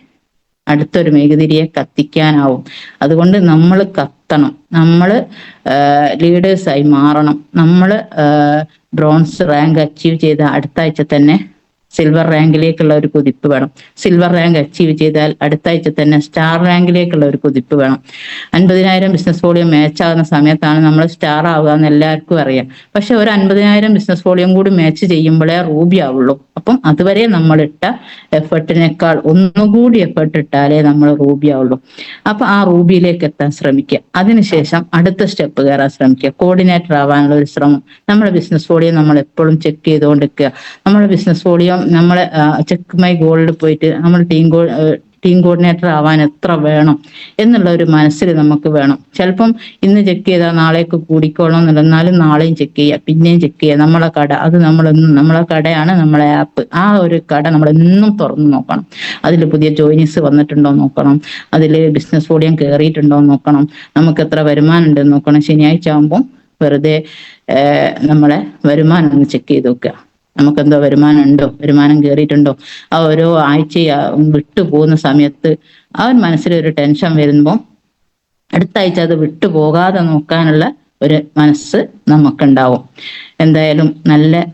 അടുത്തൊരു മെഴുകുതിരിയെ കത്തിക്കാനാവും. അതുകൊണ്ട് നമ്മൾ കത്തണം, നമ്മൾ ലീഡേഴ്സായി മാറണം. നമ്മൾ ബ്രോൺസ് റാങ്ക് അച്ചീവ് ചെയ്ത അടുത്ത ആഴ്ച തന്നെ സിൽവർ റാങ്കിലേക്കുള്ള ഒരു കുതിപ്പ് വേണം. സിൽവർ റാങ്ക് അച്ചീവ് ചെയ്താൽ അടുത്ത ആഴ്ച തന്നെ സ്റ്റാർ റാങ്കിലേക്കുള്ള ഒരു കുതിപ്പ് വേണം. 50,000 ബിസിനസ് വോളിയം മാച്ച് ആകുന്ന സമയത്താണ് നമ്മൾ സ്റ്റാർ ആവുക എന്ന് എല്ലാവർക്കും അറിയാം. പക്ഷെ ഒരു 50,000 ബിസിനസ് വോളിയം കൂടി മാച്ച് ചെയ്യുമ്പോഴേ റൂബി ആവുള്ളൂ. അപ്പം അതുവരെ നമ്മൾ ഇട്ട എഫേർട്ടിനേക്കാൾ ഒന്നുകൂടി എഫേർട്ട് ഇട്ടാലേ നമ്മൾ റൂബി ആവുള്ളൂ. അപ്പൊ ആ റൂബിയിലേക്ക് എത്താൻ ശ്രമിക്കുക. അതിനുശേഷം അടുത്ത സ്റ്റെപ്പ് കയറാൻ ശ്രമിക്കുക, കോർഡിനേറ്റർ ആവാനുള്ള ഒരു ശ്രമം. നമ്മുടെ ബിസിനസ് വോളിയം നമ്മൾ എപ്പോഴും ചെക്ക് ചെയ്തുകൊണ്ടിരിക്കുക. നമ്മുടെ ബിസിനസ് വോളിയം നമ്മളെ ചെക്ക് മൈ ഗോളിൽ പോയിട്ട് നമ്മൾ ടീം കോർഡിനേറ്റർ ആവാൻ എത്ര വേണം എന്നുള്ള ഒരു മനസ്സിൽ നമുക്ക് വേണം. ചിലപ്പം ഇന്ന് ചെക്ക് ചെയ്താൽ നാളേക്ക് കൂടിക്കോളണം എന്നില്ല, എന്നാലും നാളെയും ചെക്ക് ചെയ്യുക, പിന്നെയും ചെക്ക് ചെയ്യുക. നമ്മളെ കട, അത് നമ്മളെ കടയാണ്, നമ്മളെ ആപ്പ്. ആ ഒരു കട നമ്മളെന്നും തുറന്നു നോക്കണം. അതിൽ പുതിയ ജോയിനീസ് വന്നിട്ടുണ്ടോ നോക്കണം, അതിൽ ബിസിനസ് വോളിയം കയറിയിട്ടുണ്ടോ നോക്കണം, നമുക്ക് എത്ര വരുമാനം ഉണ്ടെന്ന് നോക്കണം. ശനിയാഴ്ച ആകുമ്പോൾ വെറുതെ നമ്മളെ വരുമാനം ഒന്ന് ചെക്ക് ചെയ്ത് നോക്കുക. നമുക്കെന്തോ വരുമാനം ഉണ്ടോ, വരുമാനം കയറിയിട്ടുണ്ടോ. ആ ഓരോ ആഴ്ച വിട്ടുപോകുന്ന സമയത്ത് ആ ഒരു മനസ്സിലൊരു ടെൻഷൻ വരുമ്പോൾ അടുത്ത ആഴ്ച അത് വിട്ടുപോകാതെ നോക്കാനുള്ള ഒരു മനസ്സ് നമുക്കുണ്ടാവും. എന്തായാലും നല്ല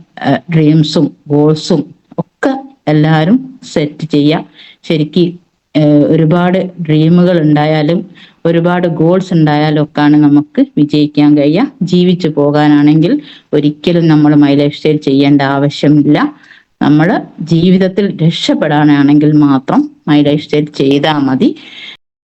ഡ്രീംസും ഗോൾസും ഒക്കെ എല്ലാവരും സെറ്റ് ചെയ്യുക. ശരിക്ക് ഒരുപാട് ഡ്രീമുകൾ ഉണ്ടായാലും ഒരുപാട് ഗോൾസ് ഉണ്ടായാലും ഒക്കെയാണ് നമുക്ക് വിജയിക്കാൻ കഴിയുക. ജീവിച്ചു പോകാനാണെങ്കിൽ ഒരിക്കലും നമ്മൾ മൈ ലൈഫ് സ്റ്റൈൽ ചെയ്യേണ്ട ആവശ്യമില്ല. നമ്മൾ ജീവിതത്തിൽ രക്ഷപ്പെടാനാണെങ്കിൽ മാത്രം മൈ ലൈഫ് സ്റ്റൈൽ ചെയ്താൽ മതി.